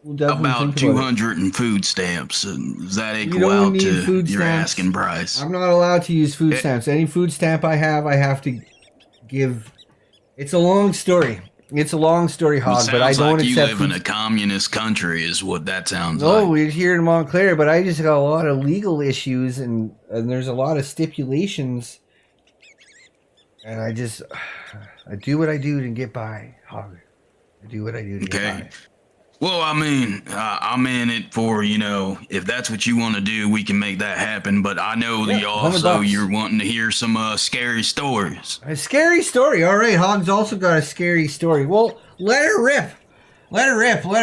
We'll definitely about think 200 in food stamps. Does that You equal don't out need to food your stamps. asking price? I'm not allowed to use food stamps. Any food stamp I have to give. It's a long story. Hog, but I don't like you accept live in a communist country is what that sounds No, like. we're here in Montclair, but I just got a lot of legal issues, and there's a lot of stipulations, and I do what I do to get by, Hog. I do what I do to get by. Well, I mean, I'm in it for, if that's what you want to do, we can make that happen. But I know that $100. you're wanting to hear some scary stories. A scary story. All right, Hog's also got a scary story. Well, let her rip. Let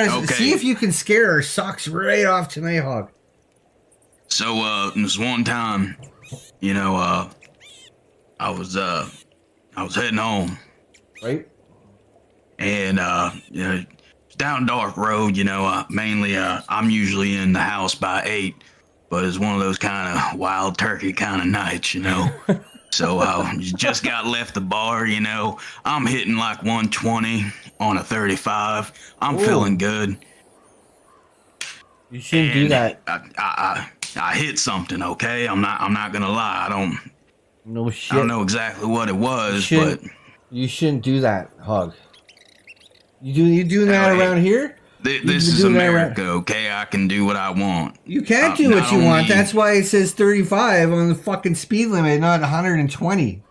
us see if you can scare our socks right off tonight, Hog. So, this one time, I was heading home. Right. And, down dark road, mainly I'm usually in the house by 8, but it's one of those kind of wild turkey kind of nights, So just got left the bar, I'm hitting like 120 on a 35. I'm feeling good. You shouldn't do that. I hit something, okay? I'm not gonna lie. I don't know exactly what it was, but you shouldn't do that, Hog. You doing that around here? This is America, okay? I can do what I want. You can't do what you want. That's why it says 35 on the fucking speed limit, not 120.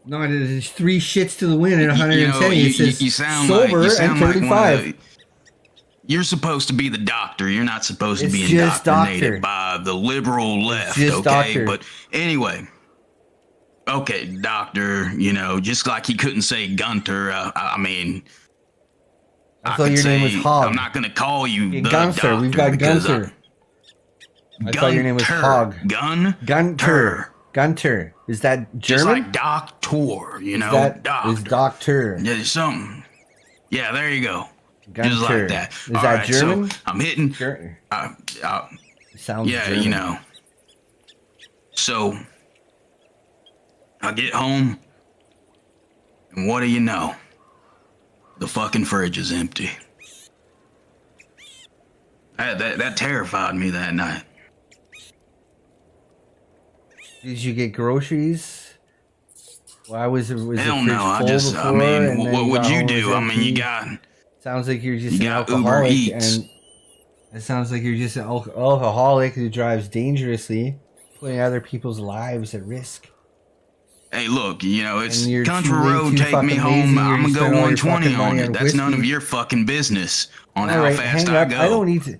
No, there's 3 shits to the wind at 110. It says you sound sober like, and 35. You're supposed to be the doctor. You're not supposed to be It's just indoctrinated doctor. by the liberal left, just okay? doctor. But anyway, okay, doctor, just like he couldn't say Gunter, I mean... I thought your name was Hog. I'm not going to call you the Gunther. doctor. We've got Gunther. I thought your name was Hog. Gunter. Is that German? Just like doctor, doctor. Is doctor. Yeah, there's something. Yeah, there you go. Gunter. Just like that. Is that German? So I'm hitting. Sounds yeah, German. So I get home, and what do you know? The fucking fridge is empty. That terrified me that night. Did you get groceries? Why was it? Hell no! I mean, what would you do? I mean, you got. Sounds like you're just an Uber alcoholic, Eats. and it sounds like you're just an alcoholic who drives dangerously, putting other people's lives at risk. Hey, look, it's And you're country way road. too Take me fucking home. lazy, or I'm you gonna go spend all your 120 fucking on money it. on That's none of whiskey. your fucking business on All how right, fast hang I up. go. I don't need to.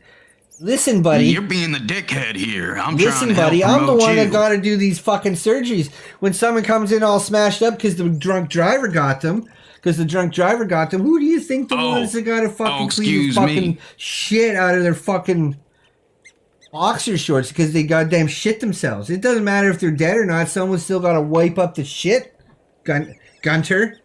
Listen, buddy. You're being the dickhead here. I'm Listen, trying to buddy, help I'm the promote one you. that got to do these fucking surgeries. When someone comes in all smashed up because the drunk driver got them, who do you think the ones that got to fucking clean the excuse fucking me. shit out of their fucking boxer shorts because they goddamn shit themselves? It doesn't matter if they're dead or not. Someone's still got to wipe up the shit, Gunter.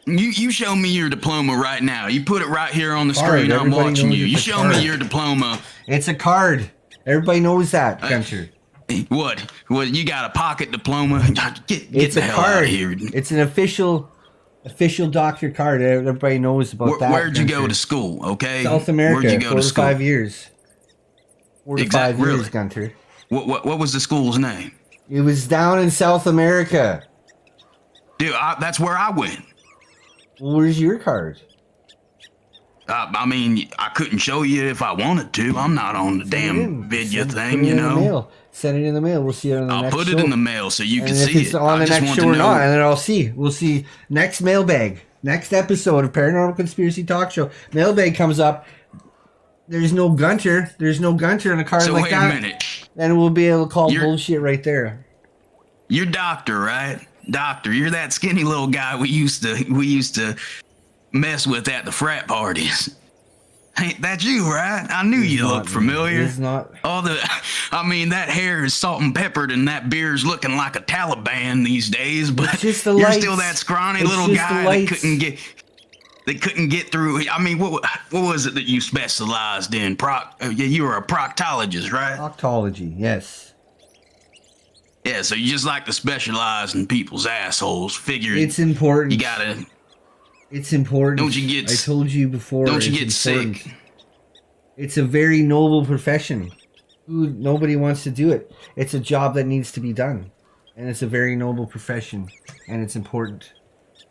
You show me your diploma right now. You put it right here on the Card. screen. I'm Everybody watching knows you. it's You a show card. me your diploma. It's a card. Everybody knows that, Gunter. What? You got a pocket diploma? Get It's the a hell card. out of here. It's an official doctor card. Everybody knows about that. Where'd you go Gunter. to school? Okay. South America. Where'd you go 4 to to school? 5 years. 4 to 5 years, Really? Gunter. What was the school's name? It was down in South America. Dude, that's where I went. Well, where's your card? I mean, I couldn't show you if I wanted to. I'm not on the damn video thing, Put it you in the know. mail. Send it in the mail. We'll see it on the I'll next put show. it in the mail so you And can if see it's it. on I the just next want show to or know. not, and then I'll see. We'll see next mailbag, next episode of Paranormal Conspiracy Talk Show. Mailbag comes up. There's no Gunter. There's no Gunter on a card So like wait that. a minute. Then we'll be able to call bullshit right there. You're doctor, right? Doctor, you're that skinny little guy we used to mess with at the frat parties. Hey, that's you, right? I knew you looked familiar. It's not. That hair is salt and peppered, and that beard's looking like a Taliban these days. But It's just the you're lights. still that scrawny It's little just guy the that lights. couldn't get through. I mean, what was it that you specialized in? You were a proctologist, right? Proctology, yes. Yeah, so you just like to specialize in people's assholes. Figure It's important. You gotta. It's important. Don't you get? I told you before. Don't you it's get important. sick? It's a very noble profession. Nobody wants to do it. It's a job that needs to be done, and it's a very noble profession, and it's important.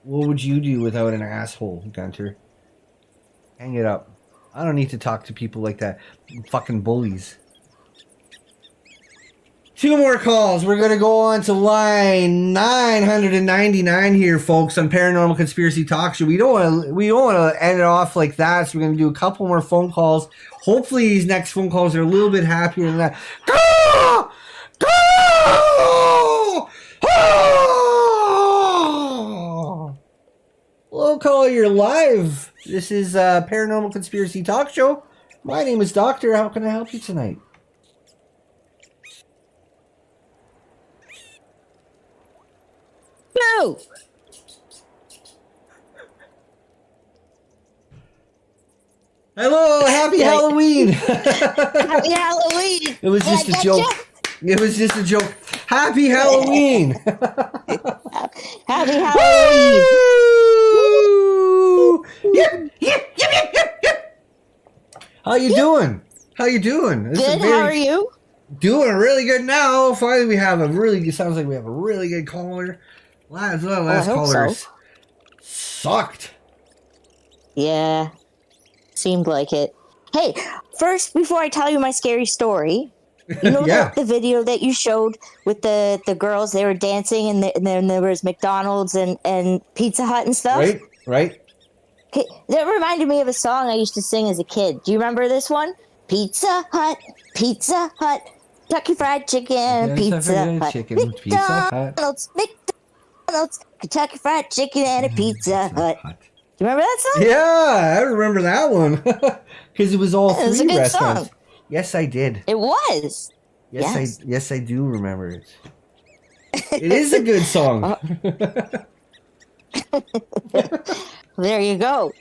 What would you do without an asshole, Gunter? Hang it up. I don't need to talk to people like that. Fucking bullies. 2 more calls. We're going to go on to line 999 here, folks, on Paranormal Conspiracy Talk Show. We don't want to end it off like that, so we're going to do a couple more phone calls. Hopefully these next phone calls are a little bit happier than that. Go! Go! Oh! Hello, caller, you're live. This is Paranormal Conspiracy Talk Show. My name is Doctor. How can I help you tonight? No. Hello, happy Halloween. Happy Halloween. It was just a joke. It was just a joke. Happy Halloween. Happy Halloween. Yep, yep, yep, yep, yep, yep. How you doing? How you doing? Good. How are you? Doing really good now. Finally, we have sounds like we have a really good caller. Last callers sucked. Yeah, seemed like it. Hey, first, before I tell you my scary story, you know the video that you showed with the girls, they were dancing, and then there was McDonald's and Pizza Hut and stuff? Right. Okay, that reminded me of a song I used to sing as a kid. Do you remember this one? Pizza Hut, Kentucky Fried Chicken, Pizza Hut, McDonald's, Kentucky Fried Chicken, and a Pizza Hut. Do you remember that song? Yeah, I remember that one. Because it was all It was a three good restaurants. song. Yes, I did. It was. Yes, I do remember it. It is a good song. There you go.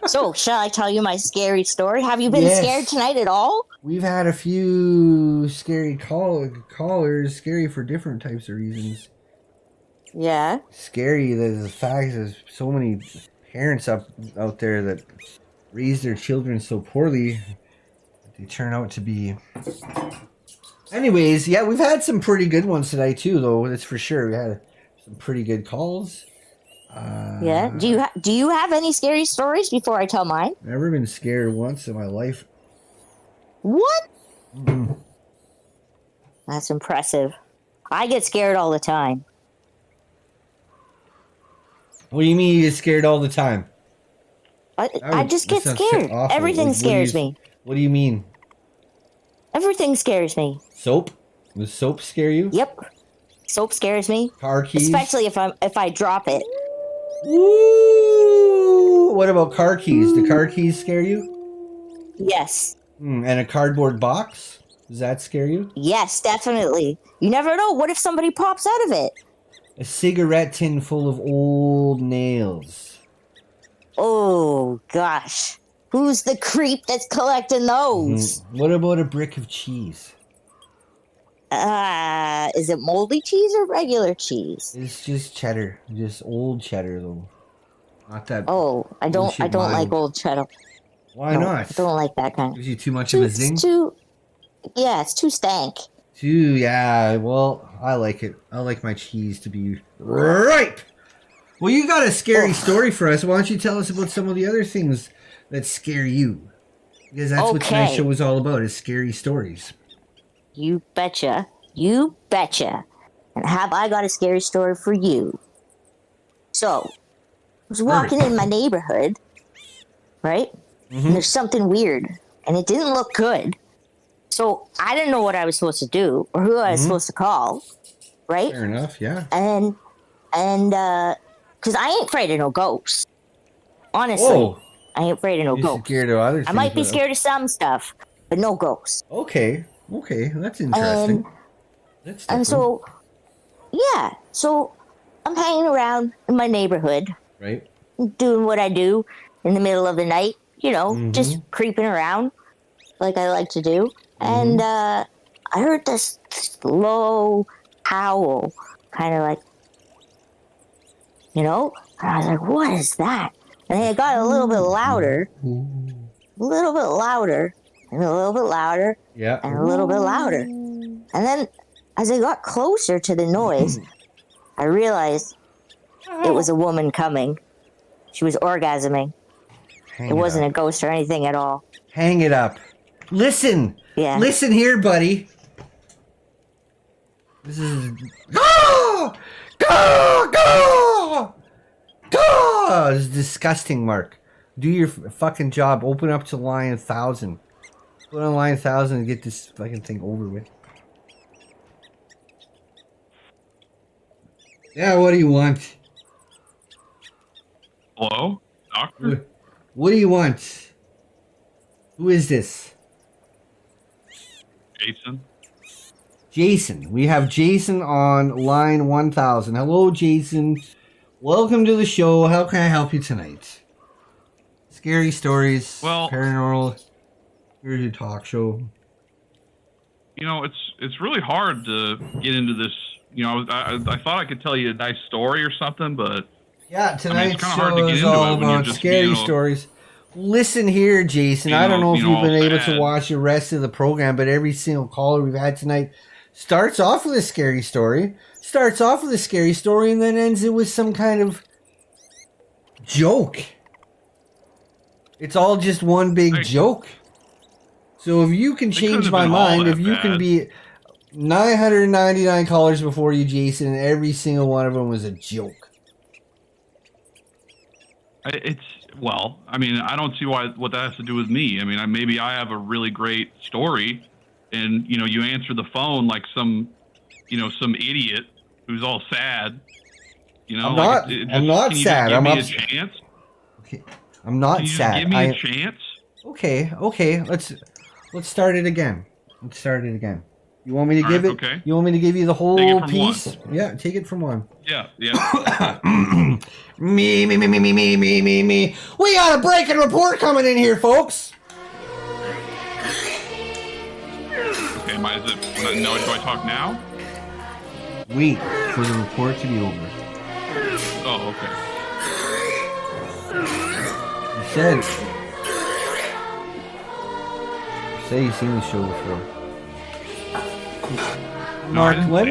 So, shall I tell you my scary story? Have you been scared tonight at all? We've had a few scary callers, scary for different types of reasons. Yeah. Scary, the fact there's so many parents out there that raise their children so poorly, they turn out to be... Anyways, yeah, we've had some pretty good ones tonight too, though, that's for sure. We had some pretty good calls. Yeah. Do you have any scary stories before I tell mine? Never been scared once in my life. What? That's impressive. I get scared all the time. What do you mean you get scared all the time? I just get scared. Everything scares me. What do you mean? Everything scares me. Soap? Does soap scare you? Yep. Soap scares me. Car keys? Especially if I drop it. Ooh, what about car keys? Do car keys scare you? Yes. And a cardboard box? Does that scare you? Yes, definitely. You never know. What if somebody pops out of it? A cigarette tin full of old nails. Oh, gosh. Who's the creep that's collecting those? What about a brick of cheese? Is it moldy cheese or regular cheese? It's just cheddar. Just old cheddar, though. Not that. Oh, I don't like old cheddar. Why No, not? I don't like that kind. Gives you too much of a zing? It's too stank. Yeah, well, I like it. I like my cheese to be ripe. Well, you got a scary story for us. Why don't you tell us about some of the other things that scare you? Because that's what tonight's show is all about, is scary stories. You betcha. You betcha. And have I got a scary story for you? So, I was walking in my neighborhood, right? And there's something weird. And it didn't look good. So, I didn't know what I was supposed to do or who I was supposed to call, right? Fair enough, yeah. And because I ain't afraid of no ghosts. Honestly. I ain't afraid of no ghosts. Scared of other I might be things, scared of some stuff, but no ghosts. Okay, that's interesting. And so, yeah. So, I'm hanging around in my neighborhood. Right. Doing what I do in the middle of the night. You know, just creeping around like I like to do. And I heard this low howl, kind of like, you know? And I was like, what is that? And then it got a little bit louder, and a little bit louder, and a little bit louder, yeah, and a little bit louder. And then as I got closer to the noise, I realized it was a woman coming. She was orgasming. It wasn't a ghost or anything at all. Hang it up. Listen. Yeah. Listen here, buddy. This is... Go! Go! Go! Go! This is disgusting, Mark. Do your fucking job. Open up to line 1,000. Put on line 1,000 and get this fucking thing over with. Yeah, what do you want? Hello? Doctor? What do you want? Who is this? Jason? Jason. We have Jason on line 1000. Hello, Jason. Welcome to the show. How can I help you tonight? Scary stories, paranormal. Here's your talk show. You know, it's really hard to get into this. You know, I thought I could tell you a nice story or something, but yeah, tonight's it's hard to show get is into all it when you're about just, scary you know, stories. Listen here, Jason. I don't know if you've been able to watch the rest of the program, but every single caller we've had tonight starts off with a scary story, and then ends it with some kind of joke. It's all just one big joke. So if you can change my mind, if you can be 999 callers before you, Jason, and every single one of them was a joke. Well, I mean, I don't see what that has to do with me. I mean, maybe I have a really great story, and you know, you answer the phone like some idiot who's all sad. You know, I'm not sad. Give me a chance. Okay, I'm not Can you sad. Just give me a chance. Okay. Let's start it again. You want me to give it? Okay. You want me to give you the whole Take it from piece? one. Yeah, take it from one. Yeah. Me. We got a breaking report coming in here, folks. Okay, do I talk now? Wait for the report to be over. Oh, okay. You said you've seen the show before. Mark, let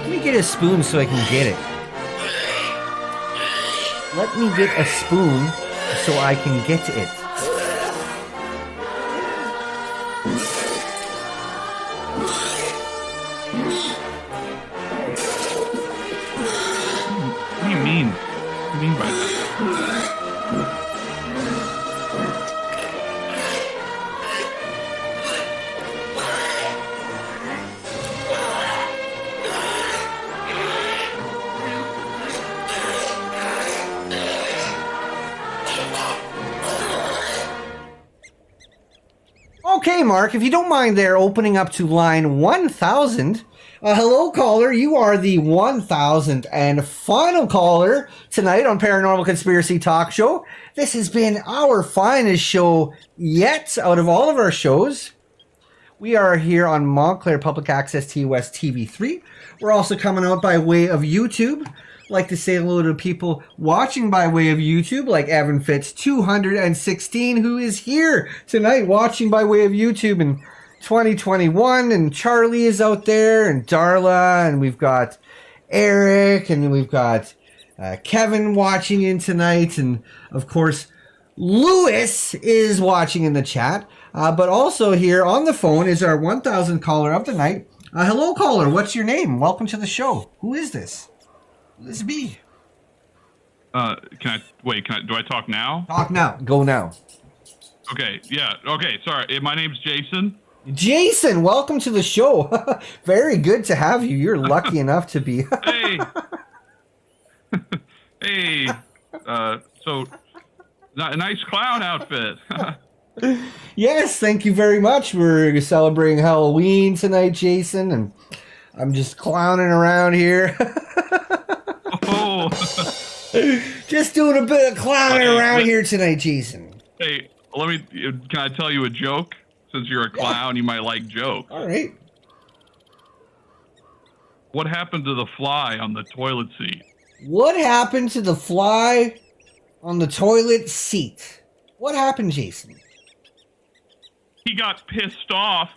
me get a spoon so I can get it. Let me get a spoon so I can get it. What do you mean? What do you mean by that? Okay, Mark, if you don't mind there opening up to line 1000, Hello, caller. You are the 1000th and final caller tonight on Paranormal Conspiracy Talk Show. This has been our finest show yet out of all of our shows. We are here on Montclair Public Access TOS TV3. We're also coming out by way of YouTube. Like to say hello to people watching by way of YouTube, like Evan Fitz 216, who is here tonight watching by way of YouTube in 2021, and Charlie is out there, and Darla, and we've got Eric, and we've got Kevin watching in tonight, and of course Lewis is watching in the chat. But also here on the phone is our 1000th caller of the night. Hello, caller. What's your name? Welcome to the show. Who is this? This be. Do I talk now? Talk now. Go now. Okay, yeah. Okay, sorry. My name's Jason. Jason, welcome to the show. Very good to have you. You're lucky enough to be. Hey. Hey. So, a nice clown outfit. Yes, thank you very much. We're celebrating Halloween tonight, Jason, and I'm just clowning around here. Oh. Just doing a bit of clowning around here tonight, Jason. Hey, can I tell you a joke? Since you're a clown, you might like jokes. All right. What happened to the fly on the toilet seat? What happened to the fly on the toilet seat? What happened, Jason? He got pissed off.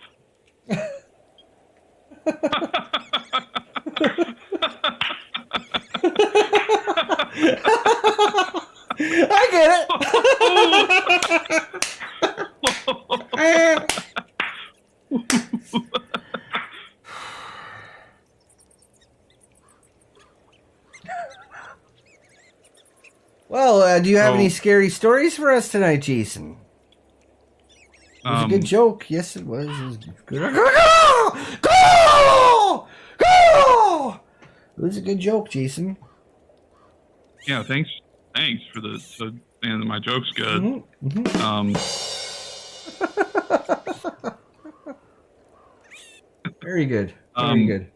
I get it. Well, do you have any scary stories for us tonight, Jason? It was a good joke. Yes, it was. It was good. Go! It was a good joke, Jason. Yeah, thanks for saying that my joke's good. Very good. Very good.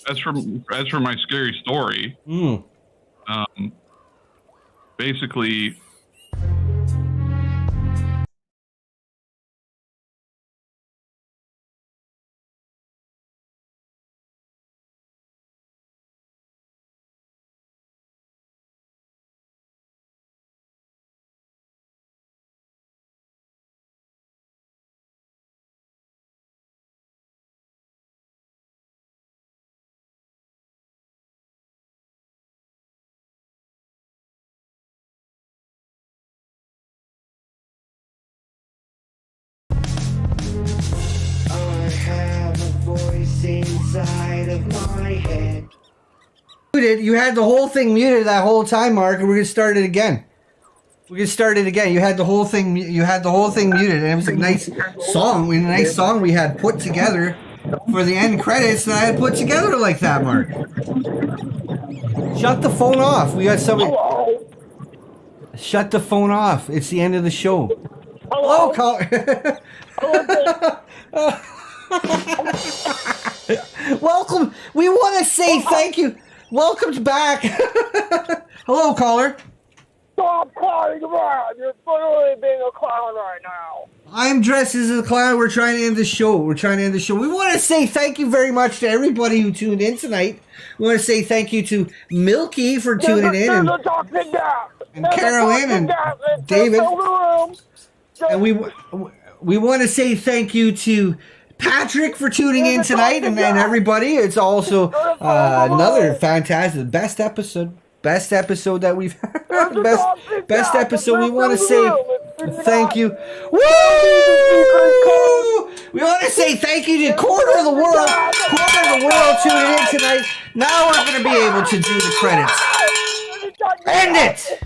As for my scary story, basically. Inside of my head. You had the whole thing muted that whole time, Mark, and we're gonna start it again. You had the whole thing. You had the whole thing muted, and it was a nice song. We had put together for the end credits that I had put together like that, Mark. Shut the phone off. We got somebody. Shut the phone off. It's the end of the show. Hello, caller. Welcome. We want to say thank you. Welcome back. Hello, caller. Stop clowning around. You're literally being a clown right now. I'm dressed as a clown. We're trying to end the show. We want to say thank you very much to everybody who tuned in tonight. We want to say thank you to Milky for tuning in, and Carolyn and David. And we want to say thank you to Patrick for tuning in tonight, and everybody. It's also another fantastic best episode that we've had. best episode. We want to say thank you. Woo! We want to say thank you to quarter of the world tuning in tonight. Now we're going to be able to do the credits. End it.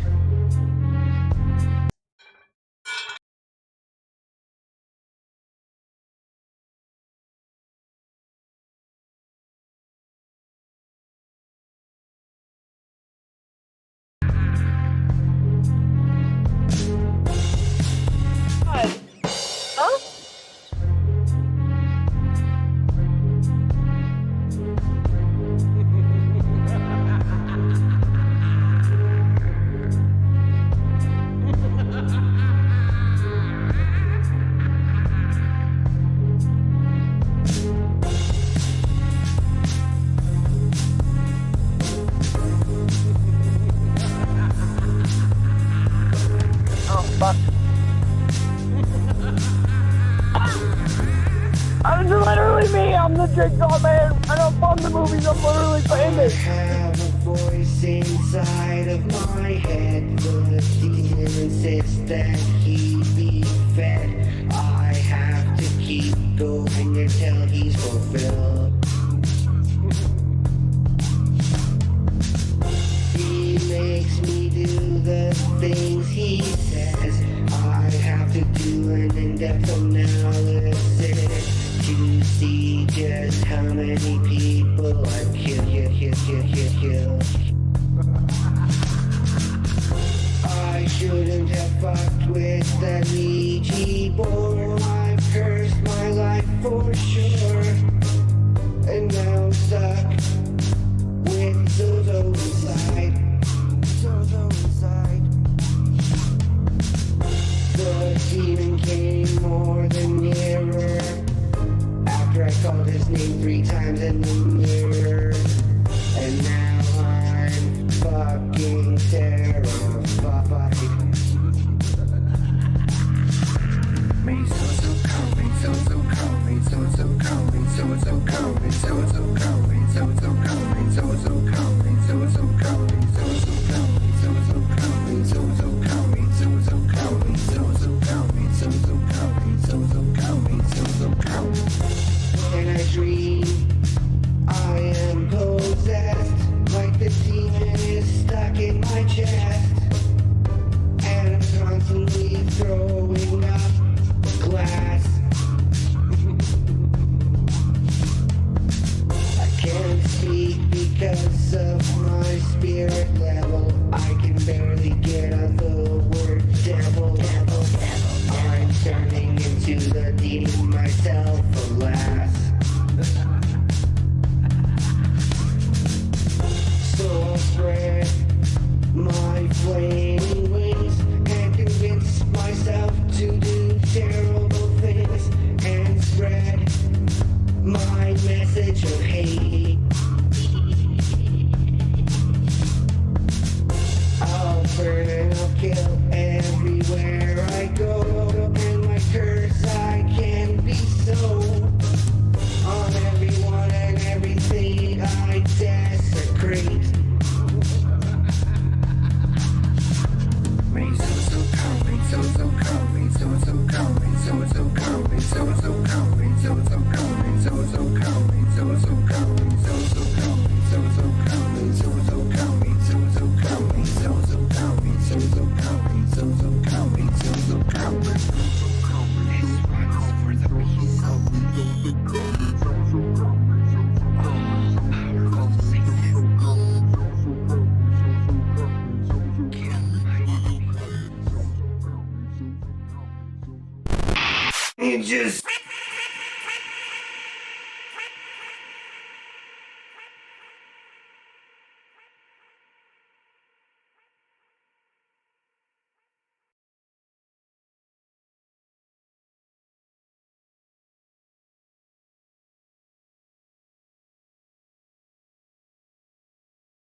I don't fund the movies. I'm literally famous. I have a voice inside of my head. The demon insists that he be fed. I have to keep going until he's fulfilled. He makes me do the things he says. I have to do an in-depth analysis to see just how many people I've killed. I shouldn't have fucked with the Ouija board. I've cursed my life for sure, and now I'm stuck with Zozo inside. The demon came more than nearer after I called his name 3 times in the mirror, and now I'm fucking terrified. Me so coming, so coming, so coming, so coming, so coming, so coming, so coming, so coming, so coming, so coming, so coming, so coming, so coming, so coming. When I dream, I am possessed, like the demon is stuck in my chest, and I'm constantly throwing up glass. I can't speak because of my spirit level. I can barely get out the word devil. I'm turning into the demon myself, alas. So I'll spread my flaming wings and convince myself to do terrible things and spread my message of hate. I'll burn and I'll kill everywhere I go, and my curse I can bestow on everyone and everything I desecrate. Me so coming, so coming, so coming, so coming, so coming, so coming, so coming, so coming, so coming, so coming, so coming, so coming, so coming, so coming, so coming, so coming, so coming. This one's for the people. Powerful Satan. It just